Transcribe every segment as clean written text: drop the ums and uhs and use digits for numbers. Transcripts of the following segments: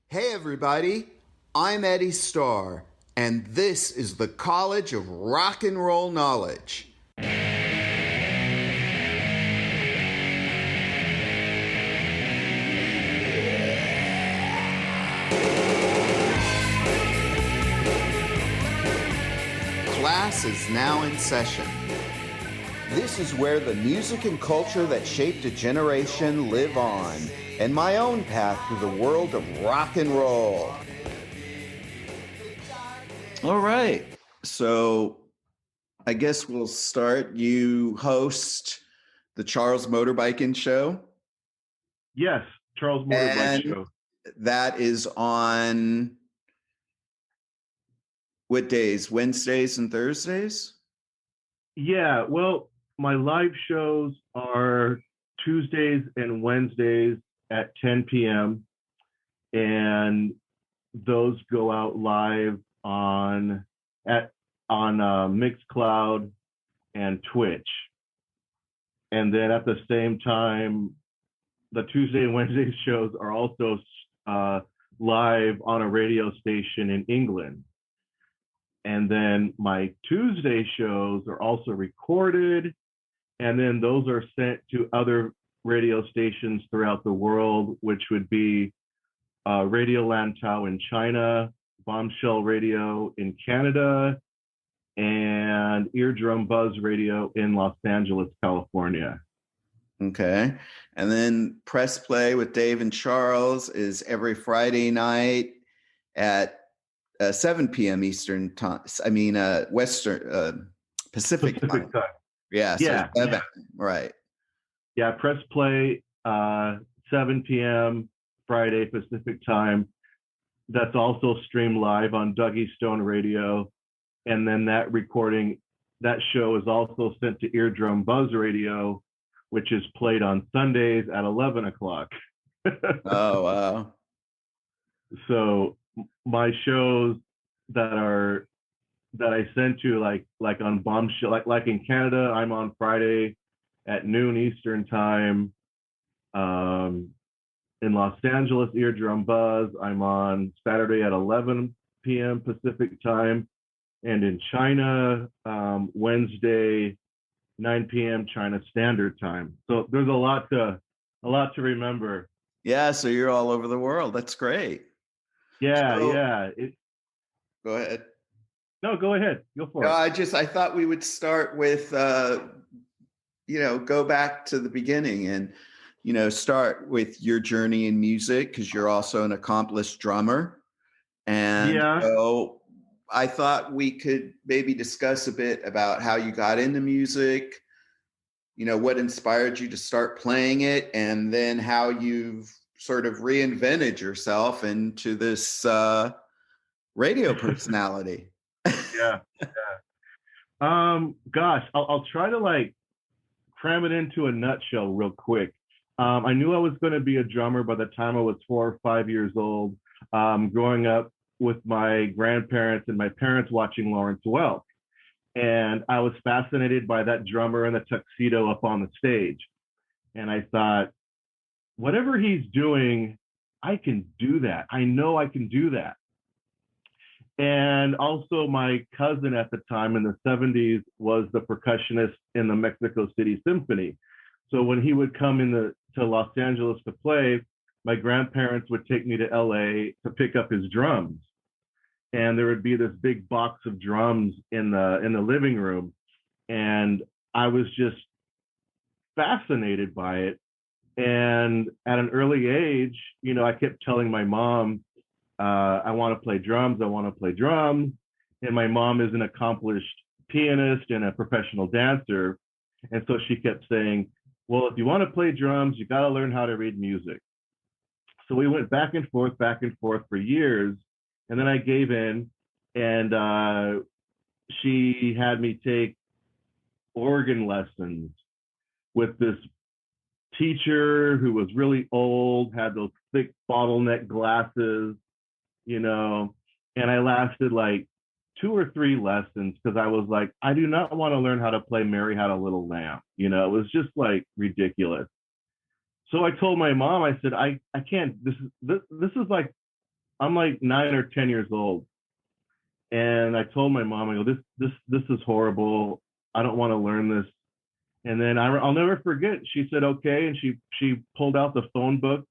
Hey everybody, I'm Eddie Starr, and this is the College of Rock and Roll Knowledge. Class is now in session. This is where the music and culture that shaped a generation live on, and my own path through the world of rock and roll. All right, so I guess we'll start. You host the Charles Motorbike Show. Yes, Charles Motorbike And Show. that is on what days? Wednesdays and Thursdays? Yeah, well, my live shows are Tuesdays and Wednesdays at 10 p.m. and those go out live on Mixcloud and Twitch. And then at the same time, the Tuesday and Wednesday shows are also live on a radio station in England. And then my Tuesday shows are also recorded, and then those are sent to other radio stations throughout the world, which would be Radio Lantau in China, Bombshell Radio in Canada, and Eardrum Buzz Radio in Los Angeles, California. Okay. And then Press Play with Dave and Charles is every Friday night at 7 p.m. Eastern time. I mean, Western Pacific time. Yeah. So 7, right. Yeah. Press Play, 7 p.m. Friday Pacific time. That's also streamed live on Dougie Stone Radio. And then that show is also sent to Eardrum Buzz Radio, which is played on Sundays at 11 o'clock. Oh, wow. So my shows that I send to like on Bombshell, like in Canada, I'm on Friday at noon Eastern time. In Los Angeles, Eardrum Buzz, I'm on Saturday at 11 p.m. Pacific time. And in China, Wednesday, 9 p.m. China Standard Time. So there's a lot to remember. Yeah, so you're all over the world. That's great. Yeah. Go ahead. No, go ahead. Go for it. I thought we would start with, go back to the beginning and, start with your journey in music, because you're also an accomplished drummer. And so I thought we could maybe discuss a bit about how you got into music, what inspired you to start playing it, and then how you've sort of reinvented yourself into this radio personality. Yeah. Gosh, I'll try to cram it into a nutshell real quick. I knew I was going to be a drummer by the time I was 4 or 5 years old, growing up with my grandparents and my parents watching Lawrence Welk. And I was fascinated by that drummer in the tuxedo up on the stage. And I thought, whatever he's doing, I can do that. I know I can do that. And also my cousin at the time in the 70s was the percussionist in the Mexico City Symphony. So when he would come to Los Angeles to play, my grandparents would take me to LA to pick up his drums. And there would be this big box of drums in the living room. And I was just fascinated by it. And at an early age, I kept telling my mom, I want to play drums. I want to play drums. And my mom is an accomplished pianist and a professional dancer. And so she kept saying, well, if you want to play drums, you got to learn how to read music. So we went back and forth for years. And then I gave in, and she had me take organ lessons with this teacher who was really old, had those thick bottleneck glasses, and I lasted 2 or 3 lessons because I was like, I do not want to learn how to play Mary Had a Little Lamb. It was just ridiculous. So I told my mom, I said, I can't, this is I'm like 9 or 10 years old, and I told my mom, I go, this is horrible. I don't want to learn this. And then I'll never forget. She said okay, and she pulled out the phone book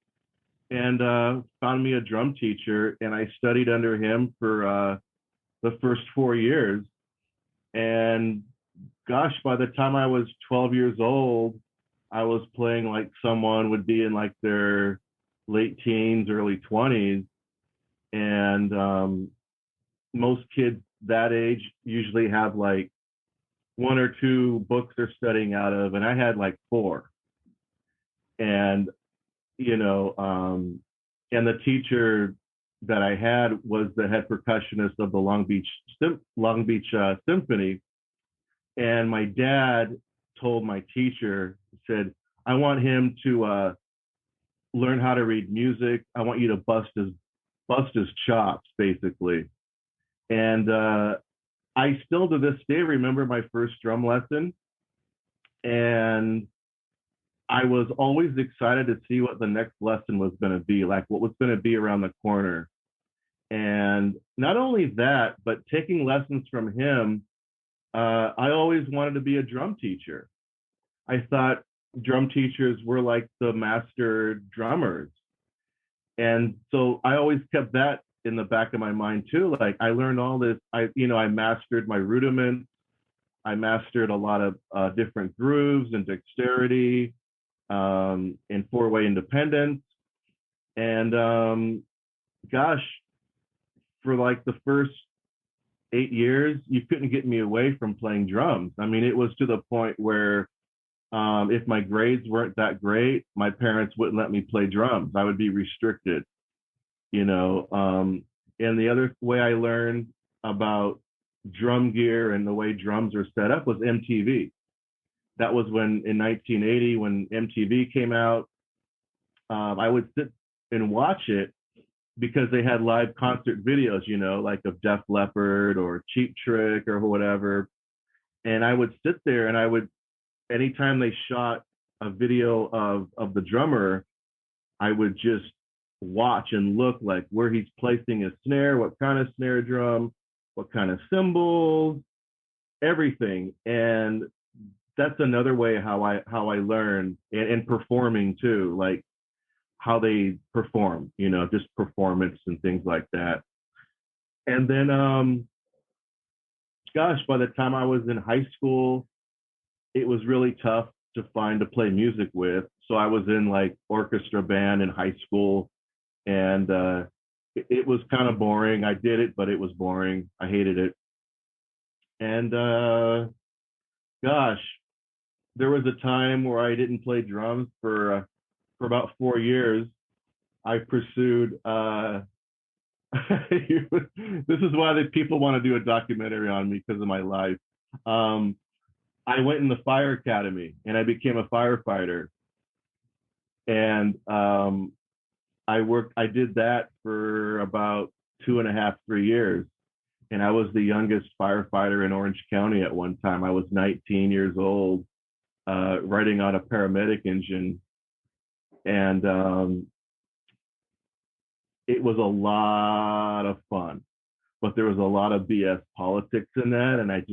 and found me a drum teacher, and I studied under him for the first 4 years. And gosh, by the time I was 12 years old, I was playing like someone would be in like their late teens, early 20s. And most kids that age usually have like one or two books they're studying out of, and I had like four. And, you know, and the teacher that I had was the head percussionist of the Long Beach Symphony. And my dad told my teacher, said, I want him to learn how to read music. I want you to bust his chops, basically. And I still to this day remember my first drum lesson. And I was always excited to see what the next lesson was going to be, like what was going to be around the corner. And not only that, but taking lessons from him, I always wanted to be a drum teacher. I thought drum teachers were like the master drummers. And so I always kept that in the back of my mind too. Like I learned all this, I mastered my rudiments. I mastered a lot of different grooves and dexterity, and four-way independence. And gosh, for like the first 8 years, you couldn't get me away from playing drums. I mean, it was to the point where if my grades weren't that great, my parents wouldn't let me play drums. I would be restricted, you know. And the other way I learned about drum gear and the way drums are set up was MTV. That was when in 1980, when MTV came out, I would sit and watch it because they had live concert videos, you know, like of Def Leppard or Cheap Trick or whatever. And I would sit there and I would, anytime they shot a video of the drummer, I would just watch and look like where he's placing his snare, what kind of snare drum, what kind of cymbals, everything. And that's another way how I learn, and performing too, like how they perform, you know, just performance and things like that. And then gosh, by the time I was in high school, it was really tough to find to play music with. So I was in like orchestra band in high school, and it was kind of boring. I did it, but it was boring. I hated it. And gosh, there was a time where I didn't play drums for about 4 years. I pursued. This is why the people want to do a documentary on me, because of my life. I went in the fire academy and I became a firefighter. And I did that for about 2.5, 3 years. And I was the youngest firefighter in Orange County at one time. I was 19 years old, riding on a paramedic engine. And it was a lot of fun, but there was a lot of BS politics in that. And I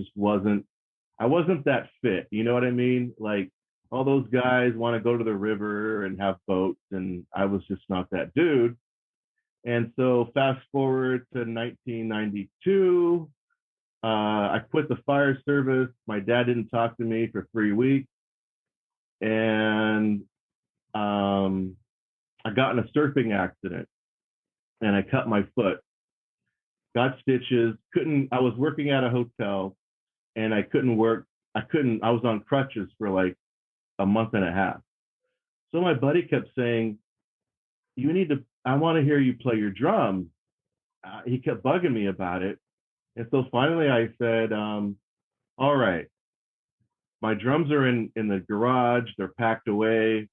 wasn't that fit. You know what I mean? Like all those guys want to go to the river and have boats, and I was just not that dude. And so fast forward to 1992, I quit the fire service. My dad didn't talk to me for 3 weeks. And I got in a surfing accident and I cut my foot, got stitches, I was working at a hotel and I couldn't work. I was on crutches for like a month and a half. So my buddy kept saying, I want to hear you play your drums. He kept bugging me about it. And so finally I said, all right, my drums are in the garage. They're packed away.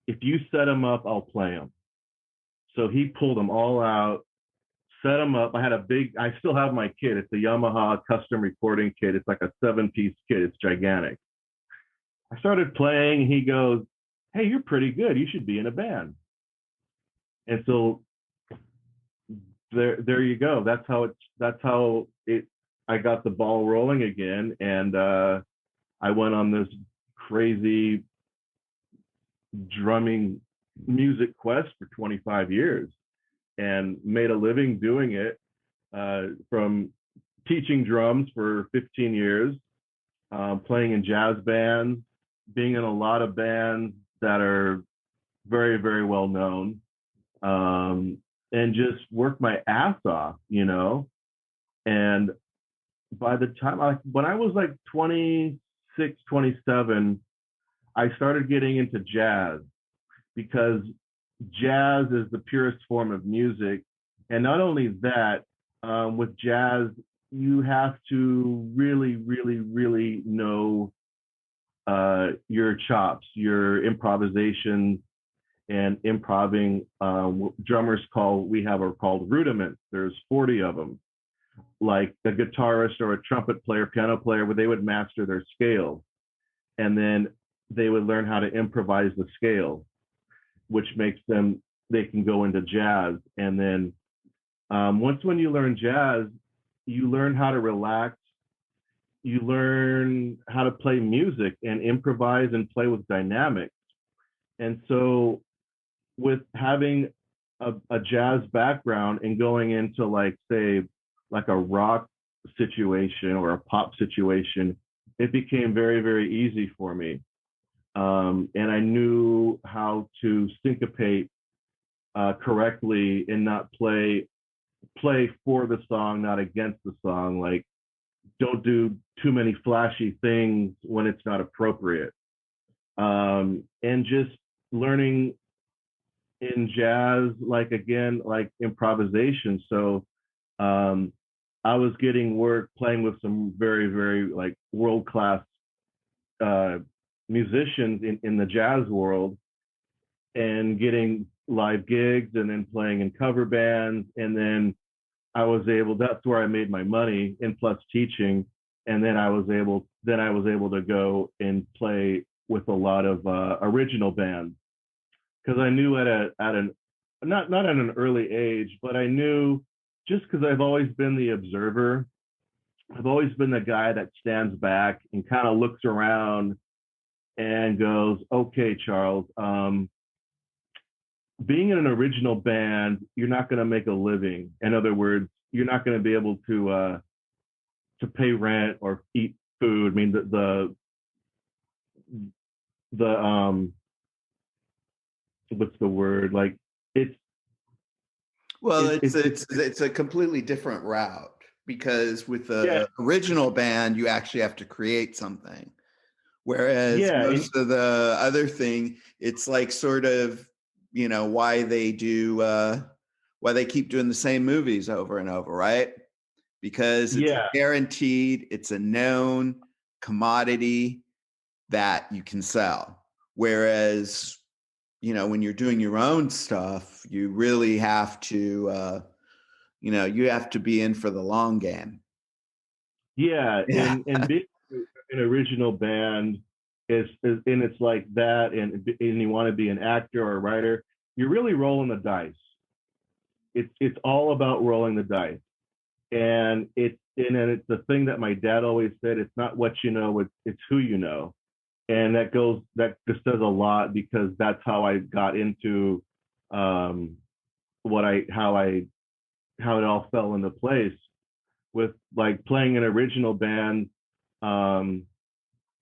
If you set them up, I'll play them. So he pulled them all out, set them up. I still have my kit. It's a Yamaha custom recording kit. It's like a 7-piece kit. It's gigantic. I started playing. He goes, hey, you're pretty good. You should be in a band. And so there you go. That's how it I got the ball rolling again, and I went on this crazy drumming music quest for 25 years and made a living doing it, from teaching drums for 15 years, playing in jazz bands, being in a lot of bands that are very, very well known, and just work my ass off, you know. And by the time when I was like 26, 27, I started getting into jazz, because jazz is the purest form of music. And not only that, with jazz, you have to really, really, really know your chops, your improvisations, and improving. Drummers are called rudiments. There's 40 of them. Like a guitarist or a trumpet player, piano player, where they would master their scale, and then they would learn how to improvise the scale, which makes they can go into jazz. And then when you learn jazz, you learn how to relax, you learn how to play music and improvise and play with dynamics. And so with having a jazz background and going into, like, say, like a rock situation or a pop situation, it became very, very easy for me. And I knew how to syncopate correctly and not play for the song, not against the song. Like, don't do too many flashy things when it's not appropriate. And just learning in jazz, like, again, like improvisation. So I was getting work playing with some very, very like world-class musicians in the jazz world, and getting live gigs, and then playing in cover bands. And then that's where I made my money, and plus teaching. And then I was able to go and play with a lot of original bands, because I knew not at an early age, but I knew, just because I've always been the observer. I've always been the guy that stands back and kind of looks around and goes, okay, Charles, being in an original band, you're not going to make a living. In other words, you're not going to be able to pay rent or eat food. I mean, the what's the word? Like, it's a completely different route, because with the original band, you actually have to create something. Whereas most of the other thing, it's like sort of, you know, why they keep doing the same movies over and over, right? Because it's guaranteed, it's a known commodity that you can sell. Whereas, you know, when you're doing your own stuff, you really have to, you have to be in for the long game. Yeah. And being an original band is and it's like that, and you want to be an actor or a writer, you're really rolling the dice. It's all about rolling the dice. And it's the thing that my dad always said, it's not what you know, it's who you know. And that just says a lot, because that's how I got into how it all fell into place. With like playing an original band,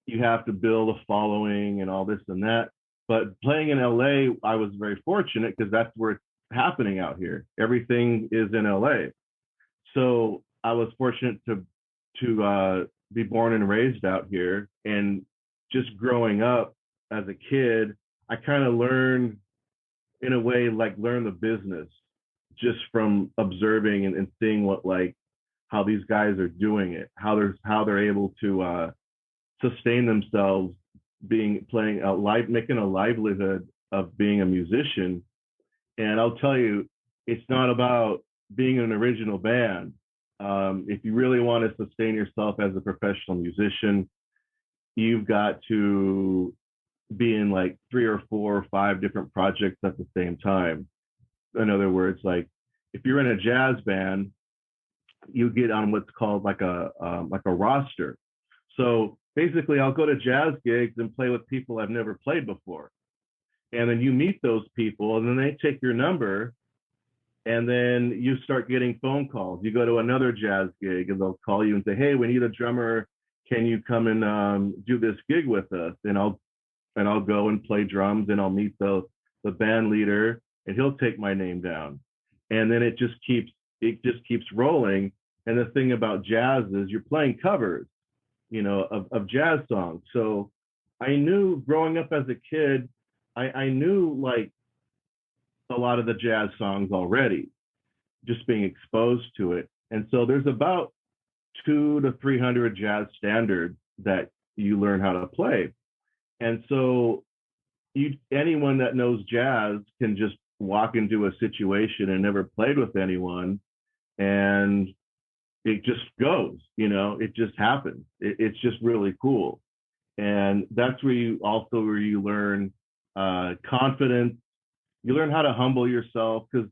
you have to build a following and all this and that. But playing in LA, I was very fortunate, because that's where it's happening out here. Everything is in LA. So I was fortunate to be born and raised out here. And just growing up as a kid, I kind of learned, in a way, learn the business just from observing and seeing how these guys are doing it, how they're able to sustain themselves, making a livelihood of being a musician. And I'll tell you, it's not about being an original band. If you really want to sustain yourself as a professional musician, you've got to be in like 3 or 4 or 5 different projects at the same time. In other words, like, if you're in a jazz band, you get on what's called like a roster. So basically, I'll go to jazz gigs and play with people I've never played before, and then you meet those people, and then they take your number, and then you start getting phone calls. You go to another jazz gig, and they'll call you and say, "Hey, we need a drummer. Can you come and do this gig with us?" And I'll go and play drums, and I'll meet the band leader, and he'll take my name down, and then it just keeps rolling. And the thing about jazz is you're playing covers, of jazz songs. So I knew growing up as a kid, I knew like a lot of the jazz songs already, just being exposed to it. And so there's about 200 to 300 jazz standards that you learn how to play. And so anyone that knows jazz can just walk into a situation and never played with anyone, and it just goes, it just happens. It's just really cool. And that's where you learn confidence. You learn how to humble yourself, because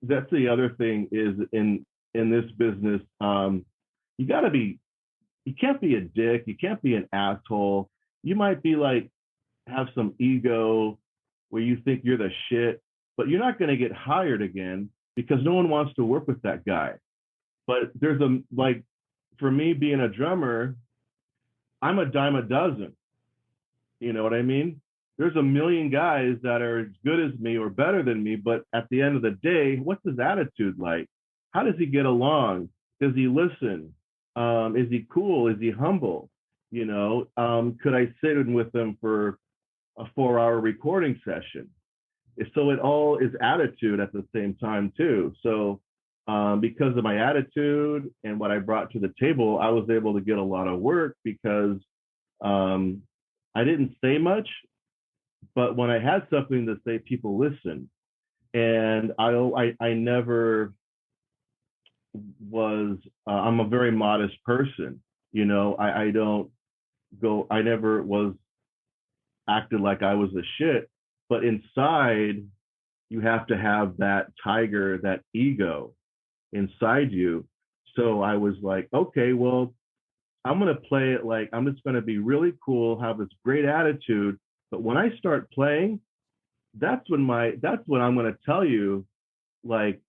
that's the other thing is in this business, you can't be a dick. You can't be an asshole. You might be like, have some ego where you think you're the shit, but you're not going to get hired again because no one wants to work with that guy. But there's for me being a drummer, I'm a dime a dozen. You know what I mean? There's a million guys that are as good as me or better than me, but at the end of the day, what's his attitude like? How does he get along? Does he listen? Is he cool? Is he humble? Could I sit in with him for a 4-hour recording session? So it all is attitude at the same time too. So because of my attitude and what I brought to the table, I was able to get a lot of work because I didn't say much, but when I had something to say, people listened. And I never was, I'm a very modest person. I never was acted like I was a shit, but inside you have to have that tiger, that ego inside you. So I was like, okay, well, I'm going to play it like I'm just going to be really cool, have this great attitude. But when I start playing, that's when I'm going to tell you like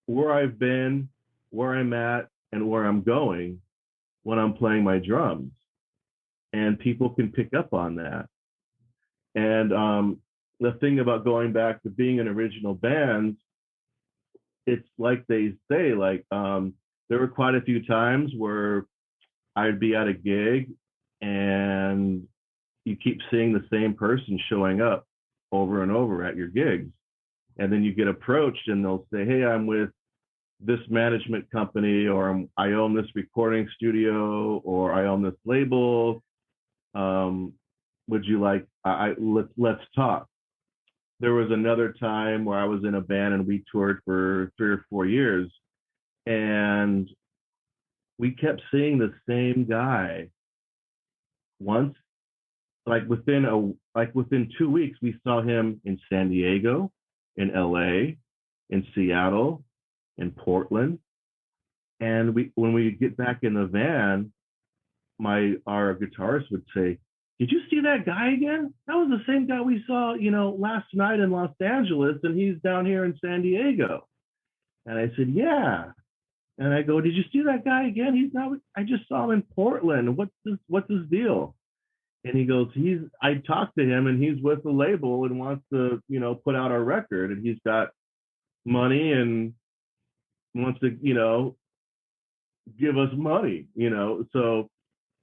where I've been, where I'm at, and where I'm going when I'm playing my drums. And people can pick up on that. And the thing about going back to being in original bands, it's like they say, like there were quite a few times where I'd be at a gig and you keep seeing the same person showing up over and over at your gigs. And then you get approached and they'll say, hey, I'm with this management company, or I own this recording studio, or I own this label. Would you like, let's talk. There was another time where I was in a band and we toured for 3 or 4 years, and we kept seeing the same guy. Once, within 2 weeks, we saw him in San Diego, in LA, in Seattle, in Portland. And when we get back in the van, our guitarist would say, did you see that guy again? That was the same guy we saw, last night in Los Angeles, and he's down here in San Diego. And I said, yeah. And I go, did you see that guy again? I just saw him in Portland. What's his deal? And he goes, I talked to him and he's with the label and wants to, put out our record, and he's got money and wants to, give us money, So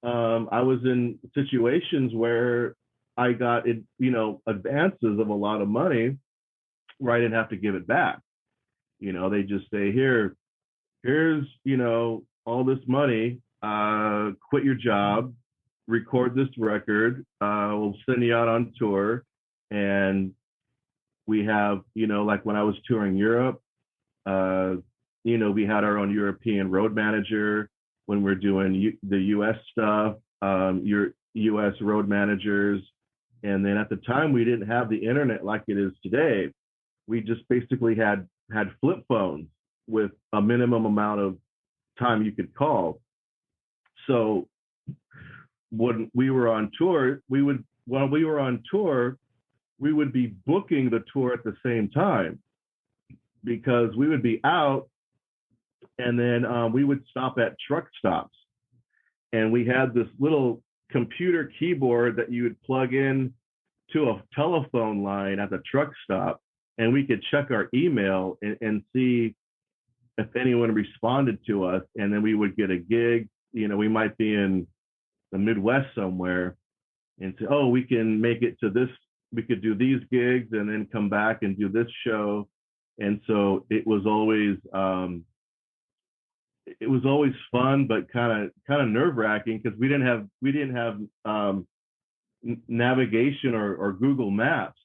I was in situations where I got, advances of a lot of money where I didn't have to give it back. They just say, here's, all this money, quit your job, record this record, we'll send you out on tour. And we have, like when I was touring Europe, we had our own European road manager. When we're doing the US stuff, your US road managers. And then at the time, we didn't have the internet like it is today. We just basically had had flip phones with a minimum amount of time you could call. So when we were on tour, while we were on tour, we would be booking the tour at the same time, because we would be out and then we would stop at truck stops. And we had this little computer keyboard that you would plug in to a telephone line at the truck stop, and we could check our email and see if anyone responded to us. And then we would get a gig. You know, we might be in the Midwest somewhere and say, oh, we can make it to this, we could do these gigs and then come back and do this show. And so it was always fun, but kind of nerve-wracking, because we didn't have navigation or Google Maps.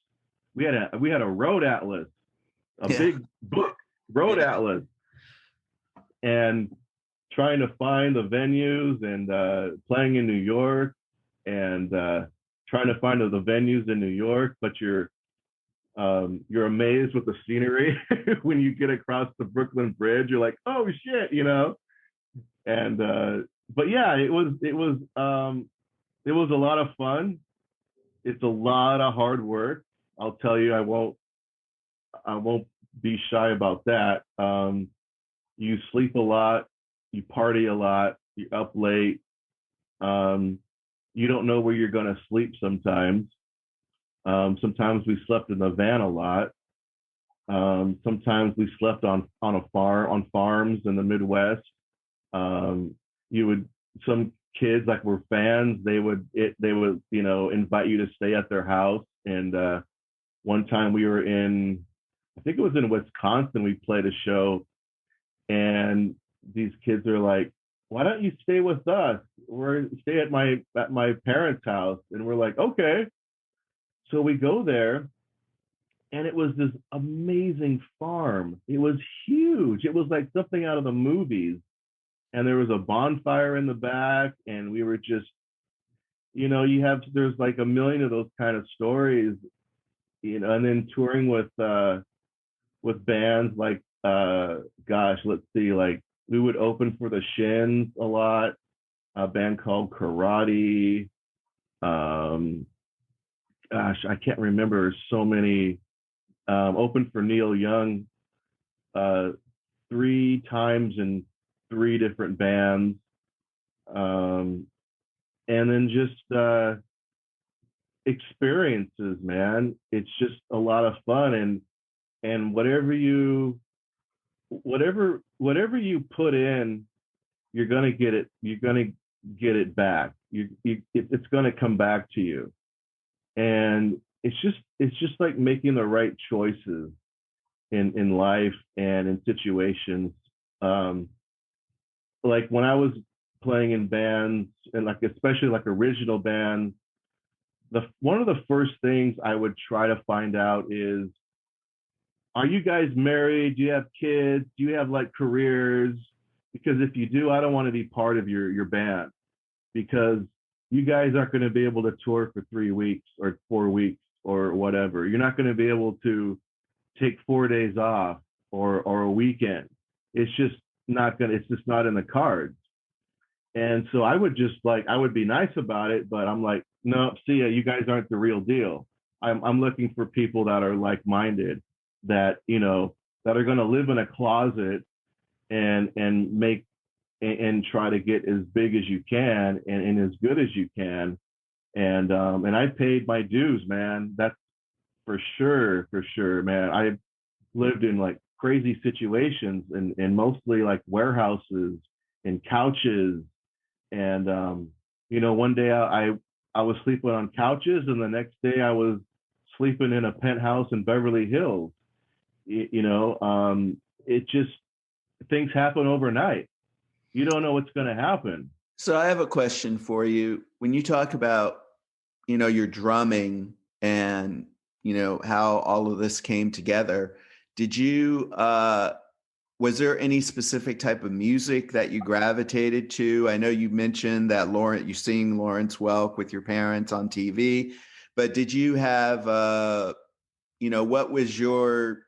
We had a road atlas, a big book, road atlas, and trying to find the venues and playing in New York and trying to find the venues in New York, but you're amazed with the scenery when you get across the Brooklyn Bridge. You're like, oh shit, you know. And but yeah, it was a lot of fun. It's a lot of hard work. I'll tell you, I won't be shy about that. You sleep a lot, you party a lot, you're up late. You don't know where you're going to sleep sometimes. Sometimes we slept in the van a lot. Sometimes we slept on farms in the Midwest. Some kids, like, were fans. They would you know, invite you to stay at their house. And one time we were I think it was in Wisconsin, we played a show, and these kids are like, why don't you stay with us? Stay at my parents' house. And we're like, okay. So we go there, and it was this amazing farm. It was huge. It was like something out of the movies. And there was a bonfire in the back, and we were just, you know, there's like a million of those kind of stories, you know. And then touring with bands like, let's see, like, we would open for the Shins a lot, a band called Karate. I can't remember, so many. Opened for Neil Young 3 times in 3 different bands. And then just experiences, man. It's just a lot of fun. And whatever you put in, you're gonna get it. You're gonna get it back. It's gonna come back to you. And it's just like making the right choices in life and in situations. Like when I was playing in bands, and like especially like original bands, one of the first things I would try to find out is, are you guys married? Do you have kids? Do you have like careers? Because if you do, I don't want to be part of your band, because you guys aren't going to be able to tour for 3 weeks or 4 weeks or whatever. You're not going to be able to take 4 days off or a weekend. It's just not in the cards. And so I would be nice about it, but I'm like, no, see ya, you guys aren't the real deal. I'm looking for people that are like-minded, that, you know, that are going to live in a closet and make and try to get as big as you can and as good as you can. And I paid my dues, man. That's for sure, man. I lived in like crazy situations and mostly like warehouses and couches. And you know, one day I was sleeping on couches, and the next day I was sleeping in a penthouse in Beverly Hills. You know, it just, things happen overnight. You don't know what's going to happen. So I have a question for you. When you talk about, you know, your drumming and, you know, how all of this came together, did you, was there any specific type of music that you gravitated to? I know you mentioned that you sing Lawrence Welk with your parents on TV, but did you have, you know, what was your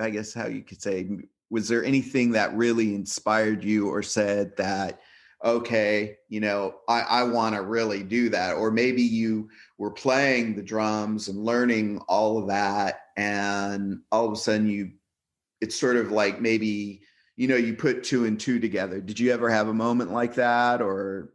I guess how you could say, was there anything that really inspired you or said that, okay, I want to really do that? Or maybe you were playing the drums and learning all of that, and all of a sudden it's sort of like maybe, you put two and two together. Did you ever have a moment like that? Or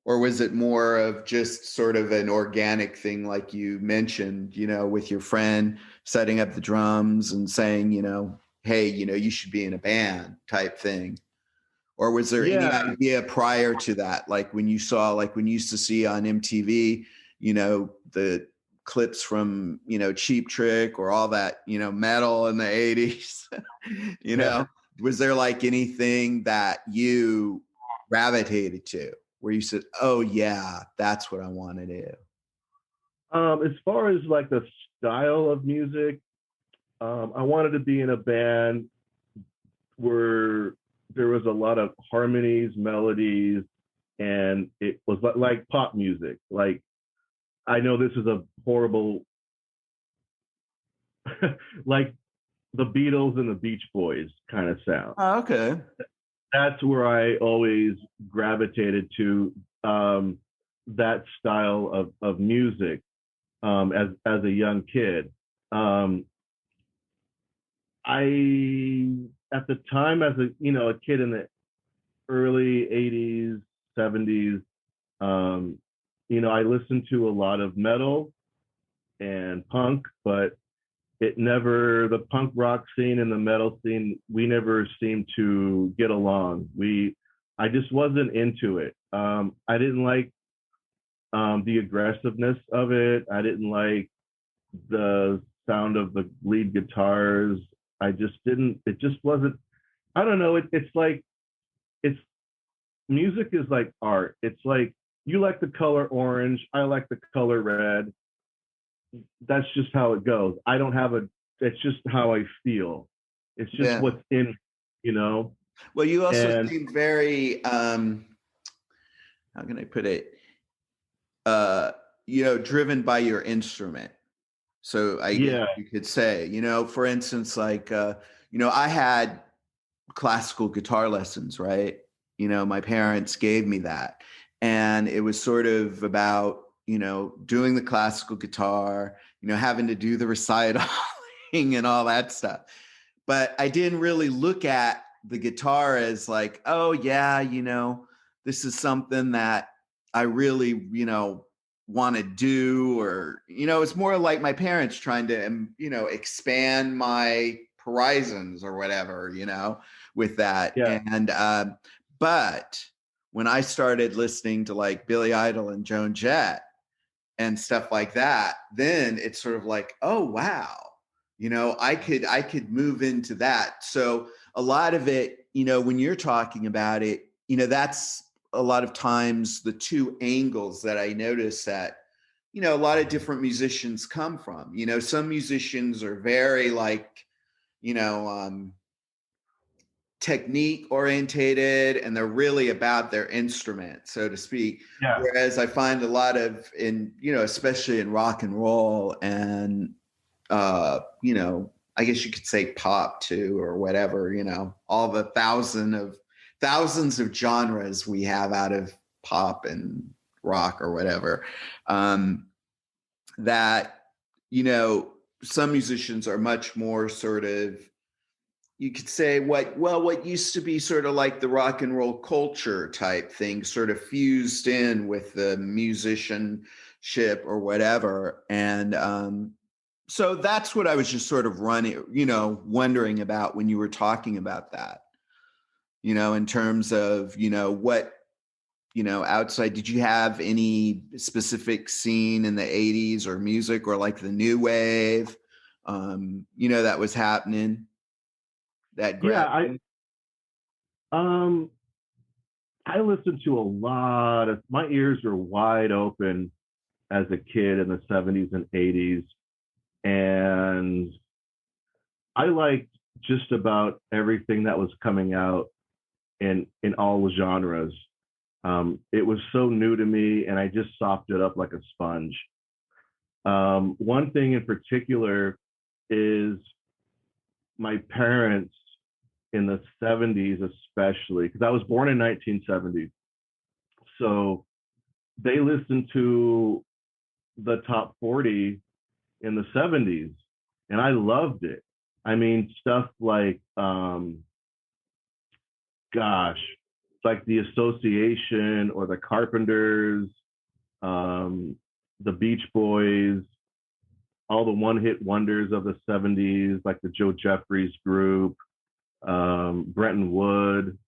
was it more of just sort of an organic thing, like you mentioned, with your friend setting up the drums and saying, hey, you should be in a band type thing? Or was there any idea prior to that? Like when you used to see on MTV, the clips from, Cheap Trick or all that, metal in the 80s, was there like anything that you gravitated to where you said, oh yeah, that's what I want to do? As far as like the style of music, I wanted to be in a band where there was a lot of harmonies, melodies, and it was like pop music. Like, I know this is a horrible, like the Beatles and the Beach Boys kind of sound. Oh, okay. That's where I always gravitated to, that style of music, as a young kid. I, at the time, as a kid in the early 80s, 70s, I listened to a lot of metal and punk, but the punk rock scene and the metal scene, we never seemed to get along. I just wasn't into it. I didn't like the aggressiveness of it. I didn't like the sound of the lead guitars. It just wasn't, I don't know. Music is like art. It's like, you like the color orange, I like the color red. That's just how it goes. It's just how I feel. It's just what's in, Well, you also seem very, how can I put it? Driven by your instrument. So I guess you could say, for instance, like, I had classical guitar lessons, right? My parents gave me that. And it was sort of about, doing the classical guitar, having to do the reciting and all that stuff. But I didn't really look at the guitar as like, oh yeah, this is something that I really, want to do, or, it's more like my parents trying to, expand my horizons or whatever, with that. Yeah. And, but when I started listening to like Billy Idol and Joan Jett and stuff like that, then it's sort of like, oh, wow, I could move into that. So a lot of it, when you're talking about it, that's a lot of times the two angles that I notice that, a lot of different musicians come from. Some musicians are very like, technique orientated, and they're really about their instrument, so to speak. Yeah. Whereas I find a lot of especially in rock and roll and, I guess you could say pop too, or whatever, all the thousands of genres we have out of pop and rock or whatever, that, some musicians are much more sort of, you could say what used to be sort of like the rock and roll culture type thing, sort of fused in with the musicianship or whatever. And so that's what I was just sort of wondering about when you were talking about that, in terms of, what, outside, did you have any specific scene in the 80s or music or like the new wave, that was happening? I listened to a lot of, my ears were wide open as a kid in the 70s and 80s. And I liked just about everything that was coming out in all the genres. It was so new to me, and I just sopped it up like a sponge. One thing in particular is my parents in the 70s, especially, because I was born in 1970. So they listened to the top 40 in the 70s, and I loved it. I mean, stuff like, like the Association or the Carpenters, the Beach Boys, all the one-hit wonders of the 70s, like the Joe Jeffries Group, Brenton Wood,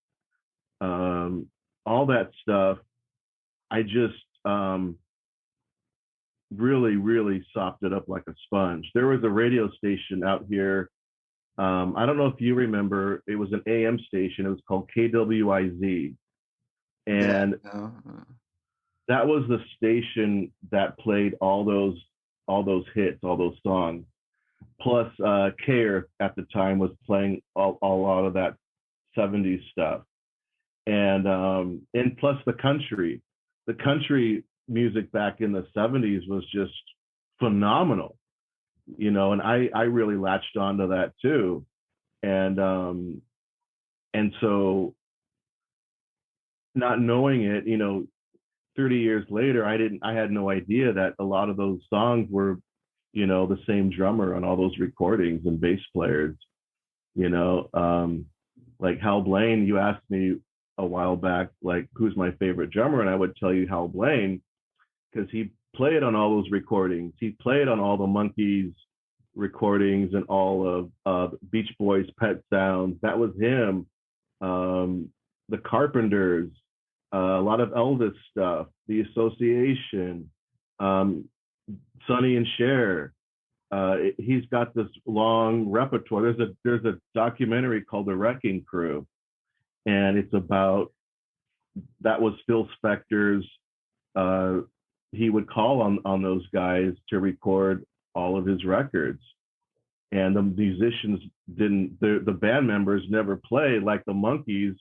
all that stuff. I just really, really sopped it up like a sponge. There was a radio station out here. I don't know if you remember, it was an AM station. It was called KWIZ. And that was the station that played all those hits, all those songs. Plus, Care at the time was playing a lot of that 70s stuff, and plus the country music back in the 70s was just phenomenal, and I really latched onto that too, and so not knowing it, 30 years later, I had no idea that a lot of those songs were, the same drummer on all those recordings and bass players, like Hal Blaine. You asked me a while back, like, who's my favorite drummer? And I would tell you Hal Blaine, because he played on all those recordings. He played on all the Monkees recordings and all of Beach Boys' Pet Sounds. That was him. The Carpenters, a lot of Elvis stuff, the Association, Sonny and Cher. He's got this long repertoire. There's a documentary called The Wrecking Crew, and it's about, that was Phil Spector's. He would call on those guys to record all of his records, and the musicians didn't. The band members never played. Like the Monkees,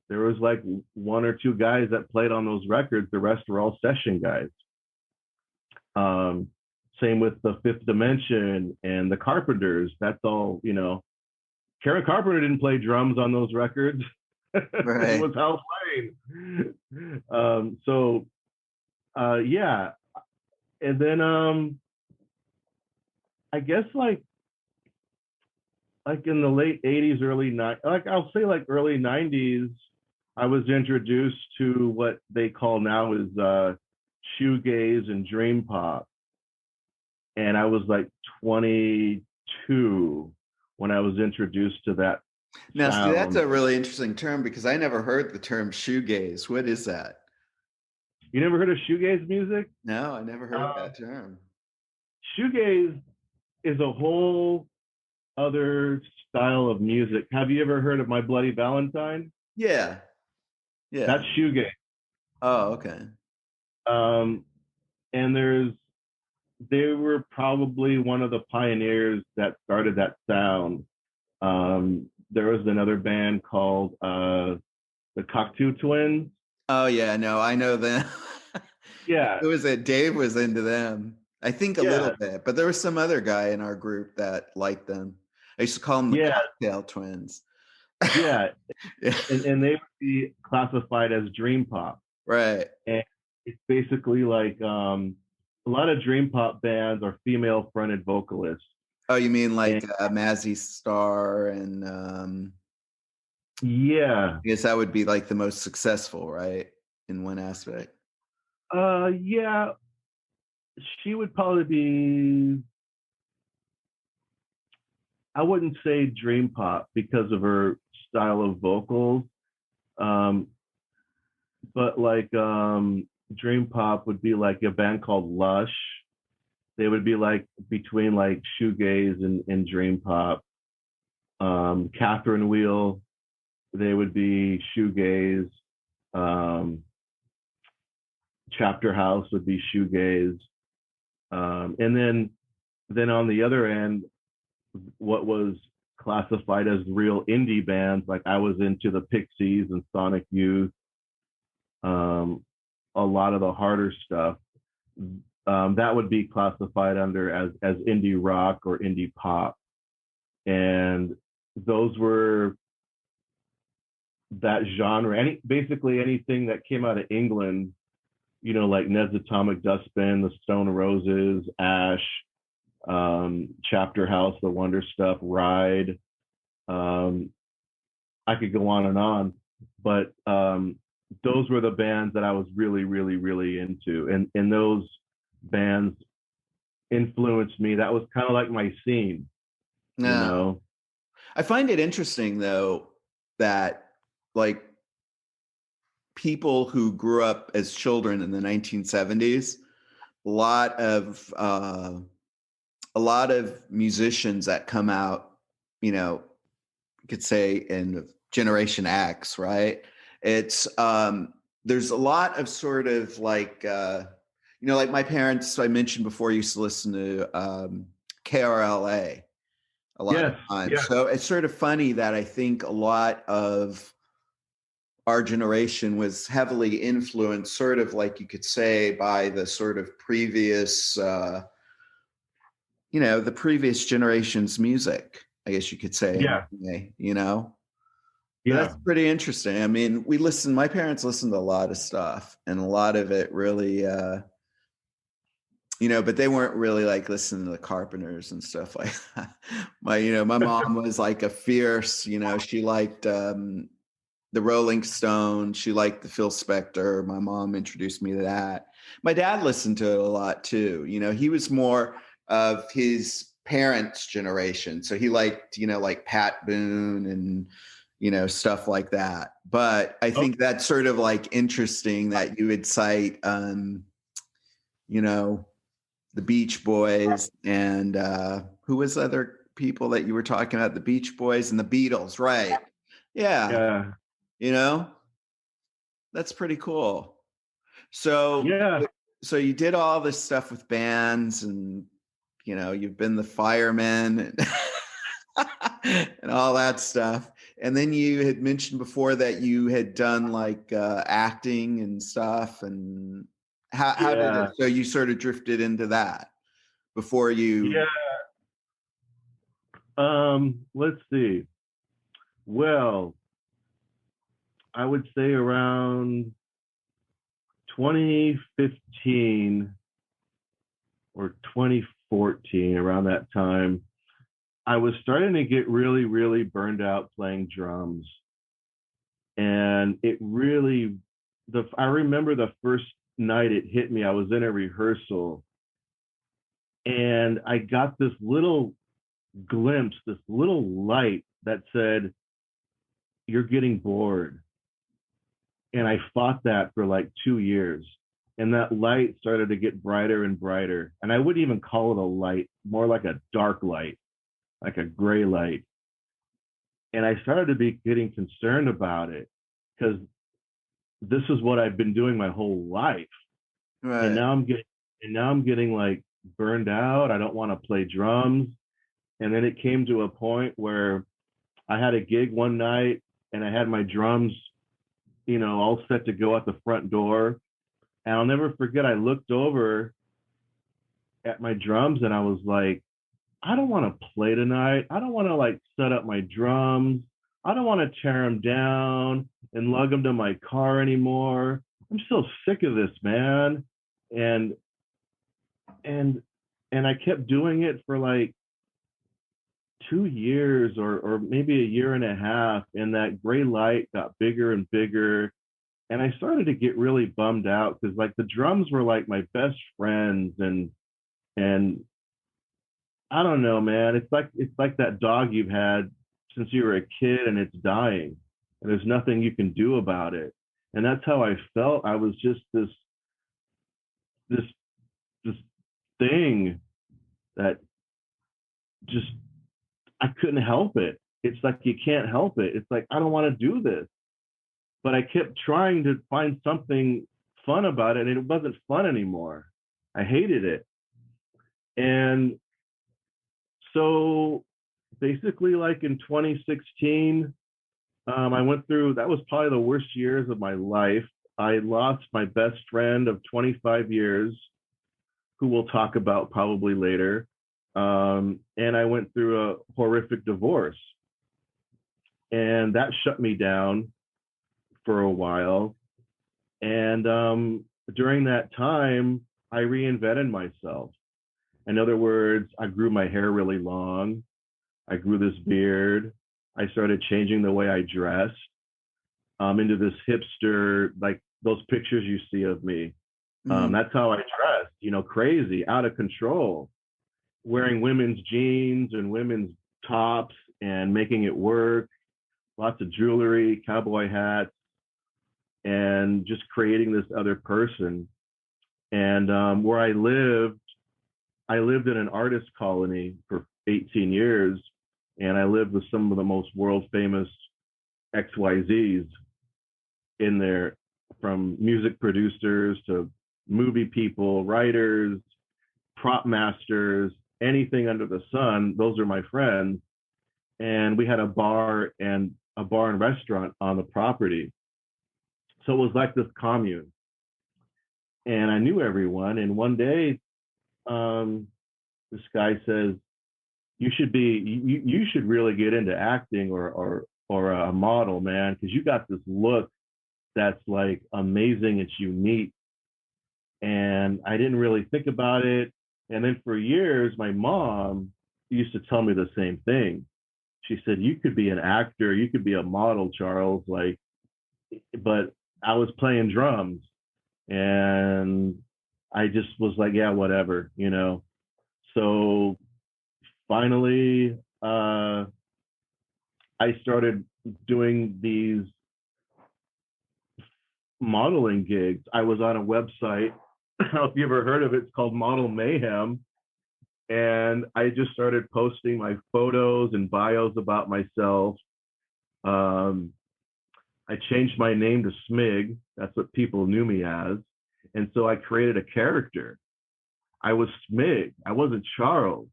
there was like one or two guys that played on those records. The rest were all session guys. Same with the Fifth Dimension and the Carpenters. That's all, Karen Carpenter didn't play drums on those records. Right. It was Hal Blaine. Yeah. And then I guess like in the late 80s, early 90s, I was introduced to what they call now is shoegaze and dream pop. And I was like 22 when I was introduced to that. Now, see, that's a really interesting term, because I never heard the term shoegaze. What is that? You never heard of shoegaze music? No, I never heard that term. Shoegaze is a whole other style of music. Have you ever heard of My Bloody Valentine? Yeah. That's shoegaze. Oh, okay. And they were probably one of the pioneers that started that sound. There was another band called the Cocteau Twins. Oh yeah, no, I know them. Yeah. It was that Dave was into them. I think a little bit, but there was some other guy in our group that liked them. I used to call them the Cocktail Twins. Yeah. And they would be classified as dream pop. Right. And it's basically like a lot of dream pop bands are female fronted vocalists. Oh, you mean like Mazzy Star and yeah. I guess that would be like the most successful, right? In one aspect. Yeah. She would probably be, I wouldn't say dream pop because of her style of vocals. But like dream pop would be like a band called Lush. They would be like between like shoegaze and dream pop. Catherine Wheel, they would be shoegaze. Chapter House would be shoegaze. And then on the other end, what was classified as real indie bands, like I was into the Pixies and Sonic Youth, a lot of the harder stuff, that would be classified under as indie rock or indie pop. And those were that genre. Basically anything that came out of England, like Ned's Atomic Dustbin, the Stone Roses, Ash, Chapter House, The Wonder Stuff, Ride. I could go on, but those were the bands that I was really, really, really into, and those bands influenced me. That was kind of like my scene, I find it interesting though that like people who grew up as children in the 1970s, a lot of musicians that come out, you could say in Generation X, right? It's there's a lot of sort of like like my parents, I mentioned before, used to listen to KRLA a lot of times. Yes. So it's sort of funny that I think a lot of our generation was heavily influenced, sort of like you could say, by the sort of previous, the previous generation's music, I guess you could say. Yeah. Yeah. That's pretty interesting. I mean, my parents listened to a lot of stuff, and a lot of it really, but they weren't really like listening to the Carpenters and stuff like that. My mom was like a fierce, she liked the Rolling Stones. She liked the Phil Spector. My mom introduced me to that. My dad listened to it a lot too. He was more of his parents' generation. So he liked, like Pat Boone and, stuff like that. But I think that's sort of like interesting that you would cite, the Beach Boys and who was other people that you were talking about? The Beach Boys and the Beatles, right? Yeah. That's pretty cool. So you did all this stuff with bands, and you've been the fireman and all that stuff. And then you had mentioned before that you had done like acting and stuff. And how did it? So you sort of drifted into that before you. Let's see. Well, I would say around 2015 or 2014, around that time, I was starting to get really, really burned out playing drums. And it really, I remember the first night it hit me, I was in a rehearsal and I got this little glimpse, this little light that said, "You're getting bored." And I fought that for like 2 years. And that light started to get brighter and brighter. And I wouldn't even call it a light, more like a dark light, like a gray light. And I started to be getting concerned about it because this is what I've been doing my whole life. Right. And now I'm getting like burned out. I don't want to play drums. And then it came to a point where I had a gig one night and I had my drums, all set to go out the front door. And I'll never forget, I looked over at my drums and I was like, I don't want to play tonight. I don't want to like set up my drums. I don't want to tear them down and lug them to my car anymore. I'm so sick of this, man. And I kept doing it for like 2 years or maybe a year and a half. And that gray light got bigger and bigger. And I started to get really bummed out because like the drums were like my best friends, and I don't know, man. It's like that dog you've had since you were a kid and it's dying and there's nothing you can do about it. And that's how I felt. I was just this thing that just, I couldn't help it. It's like you can't help it. It's like, I don't want to do this. But I kept trying to find something fun about it, and it wasn't fun anymore. I hated it. And so basically, like in 2016, I went through, that was probably the worst years of my life. I lost my best friend of 25 years, who we'll talk about probably later. And I went through a horrific divorce. and that shut me down for a while. And during that time, I reinvented myself. In other words, I grew my hair really long. I grew this beard. I started changing the way I dressed into this hipster, like those pictures you see of me. That's how I dressed, you know, crazy, out of control, wearing women's jeans and women's tops and making it work, lots of jewelry, cowboy hats, and just creating this other person. And where I lived in an artist colony for 18 years, and I lived with some of the most world famous XYZs in there, from music producers to movie people, writers, prop masters, anything under the sun. Those are my friends. And we had a bar and restaurant on the property. So it was like this commune. And I knew everyone. And one day, this guy says, you should really get into acting or a model, man, because you got this look that's like amazing. It's unique. And I didn't really think about it. And then for years, my mom used to tell me the same thing. She said, you could be an actor, you could be a model, Charles, like, but I was playing drums, and I just was like, yeah, whatever, you know. So finally, I started doing these modeling gigs. I was on a website, I don't know if you ever heard of it, it's called Model Mayhem. And I just started posting my photos and bios about myself. I changed my name to Smig. That's what people knew me as. And so I created a character. I was Smig. I wasn't Charles.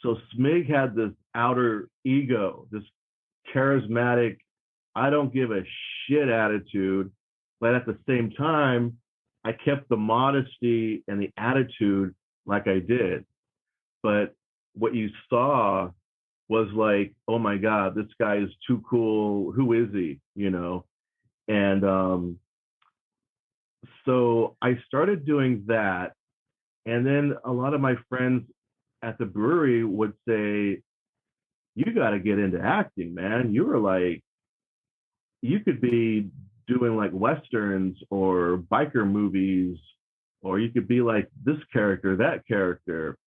So Smig had this outer ego, this charismatic, I don't give a shit attitude. But at the same time, I kept the modesty and the attitude like I did. But what you saw was like, oh my God, this guy is too cool. Who is he? You know? And so I started doing that. And then a lot of my friends at the brewery would say, you got to get into acting, man. You were like, you could be doing like Westerns or biker movies, or you could be like this character, that character.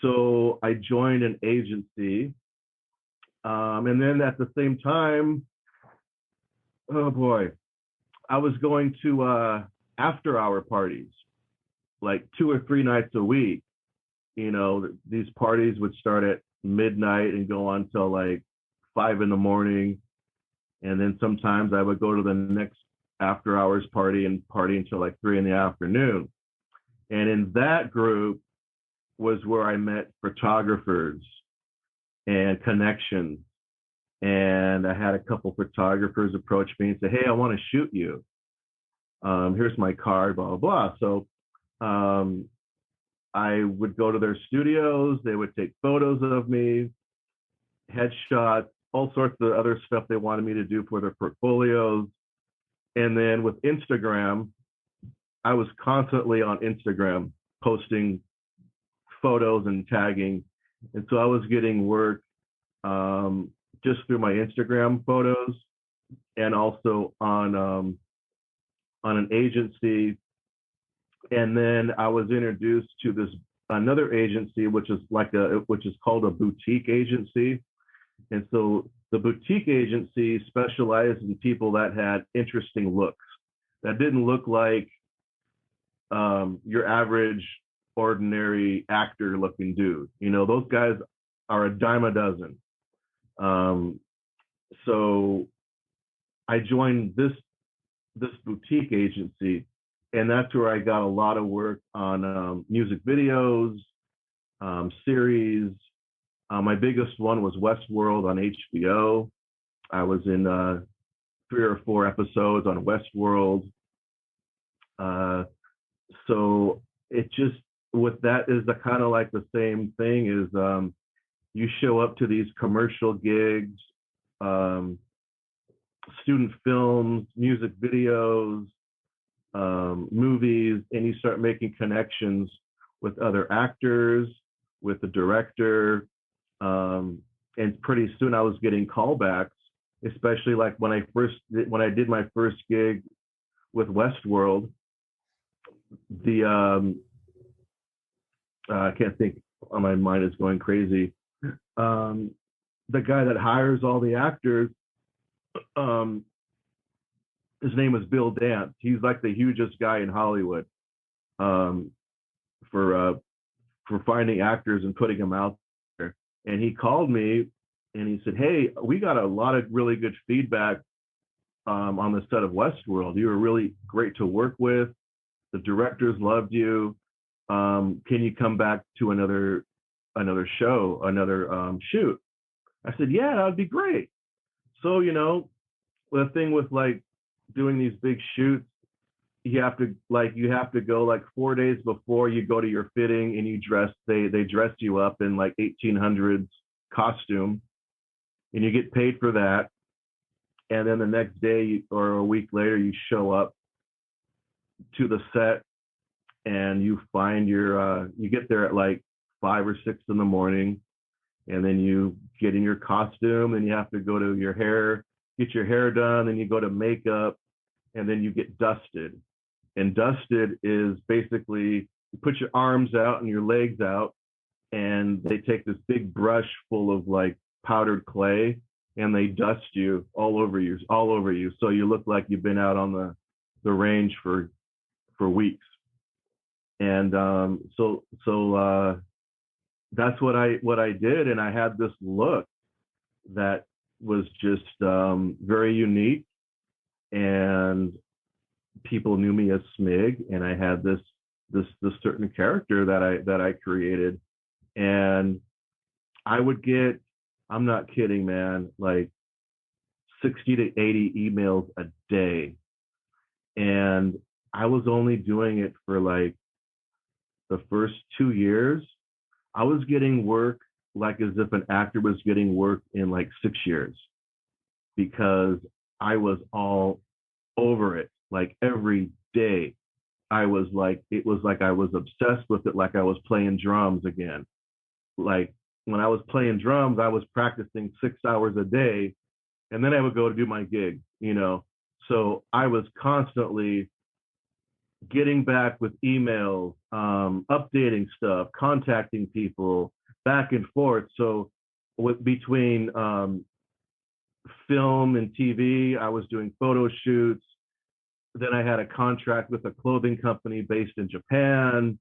So I joined an agency. And then at the same time, oh boy, I was going to after hour parties, like 2 or 3 nights a week. You know, these parties would start at midnight and go on till like 5 a.m. And then sometimes I would go to the next after hours party and party until like 3 p.m. And in that group was where I met photographers and connections. And I had a couple photographers approach me and say, hey, I want to shoot you. Here's my card, blah, blah, blah. So I would go to their studios. They would take photos of me, headshots, all sorts of other stuff they wanted me to do for their portfolios. And then with Instagram, I was constantly on Instagram posting photos and tagging. And so I was getting work just through my Instagram photos, and also on an agency. And then I was introduced to this another agency, which is called a boutique agency. And so the boutique agency specialized in people that had interesting looks, that didn't look like your average ordinary actor looking dude. You know, those guys are a dime a dozen. So I joined this boutique agency, and that's where I got a lot of work on music videos, series. My biggest one was Westworld on HBO. I was in 3 or 4 episodes on Westworld. So it just, with that is the kind of like the same thing is you show up to these commercial gigs student films, music videos, movies, and you start making connections with other actors, with the director, and pretty soon I was getting callbacks, especially like when I did my first gig with Westworld. The I can't think. My mind is going crazy. The guy that hires all the actors, his name is Bill Dance. He's like the hugest guy in Hollywood for finding actors and putting them out there. And he called me and he said, "Hey, we got a lot of really good feedback on the set of Westworld. You were really great to work with. The directors loved you. Can you come back to another show, another shoot?" I said, "Yeah, that would be great." So, the thing with like doing these big shoots, you have to go like 4 days before you go to your fitting, and they dress you up in like 1800s costume, and you get paid for that. And then the next day or a week later, you show up to the set, and you find you get there at like 5 or 6 in the morning, and then you get in your costume, and you have to go to get your hair done, then you go to makeup, and then you get dusted. And dusted is basically you put your arms out and your legs out, and they take this big brush full of like powdered clay, and they dust you all over you. So you look like you've been out on the range for weeks. And so that's what I did, and I had this look that was just very unique, and people knew me as Smig, and I had this certain character that I created, and I would get, I'm not kidding, man, like 60 to 80 emails a day, and I was only doing it for like the first 2 years. I was getting work like as if an actor was getting work in like 6 years, because I was all over it. Like every day, it was like I was obsessed with it, like I was playing drums again. Like when I was playing drums, I was practicing 6 hours a day, and then I would go to do my gig, So I was constantly getting back with emails, updating stuff, contacting people, back and forth. So between film and TV, I was doing photo shoots. Then I had a contract with a clothing company based in Japan.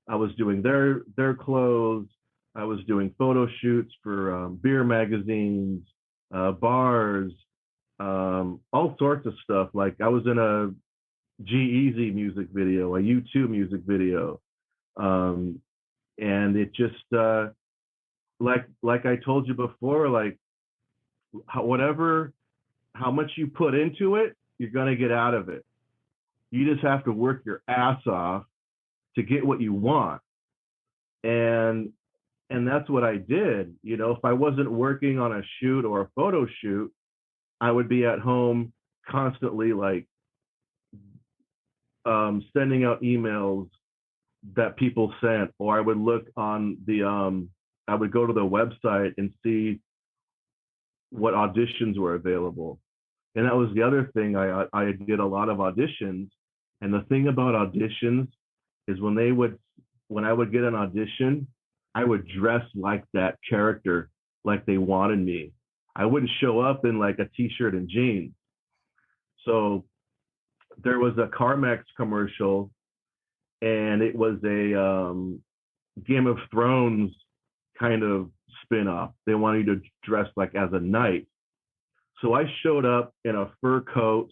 I was doing their clothes. I was doing photo shoots for beer magazines, bars, all sorts of stuff. Like I was in a G-Eazy music video, a U2 music video. And it just, like I told you before, like how much you put into it, you're going to get out of it. You just have to work your ass off to get what you want. And that's what I did. If I wasn't working on a shoot or a photo shoot, I would be at home constantly like sending out emails that people sent, or I would look on I would go to the website and see what auditions were available. And that was the other thing. I did a lot of auditions. And the thing about auditions is when I would get an audition, I would dress like that character, like they wanted me. I wouldn't show up in like a t-shirt and jeans. So there was a Carmex commercial, and it was a Game of Thrones kind of spin-off. They wanted you to dress like as a knight. So I showed up in a fur coat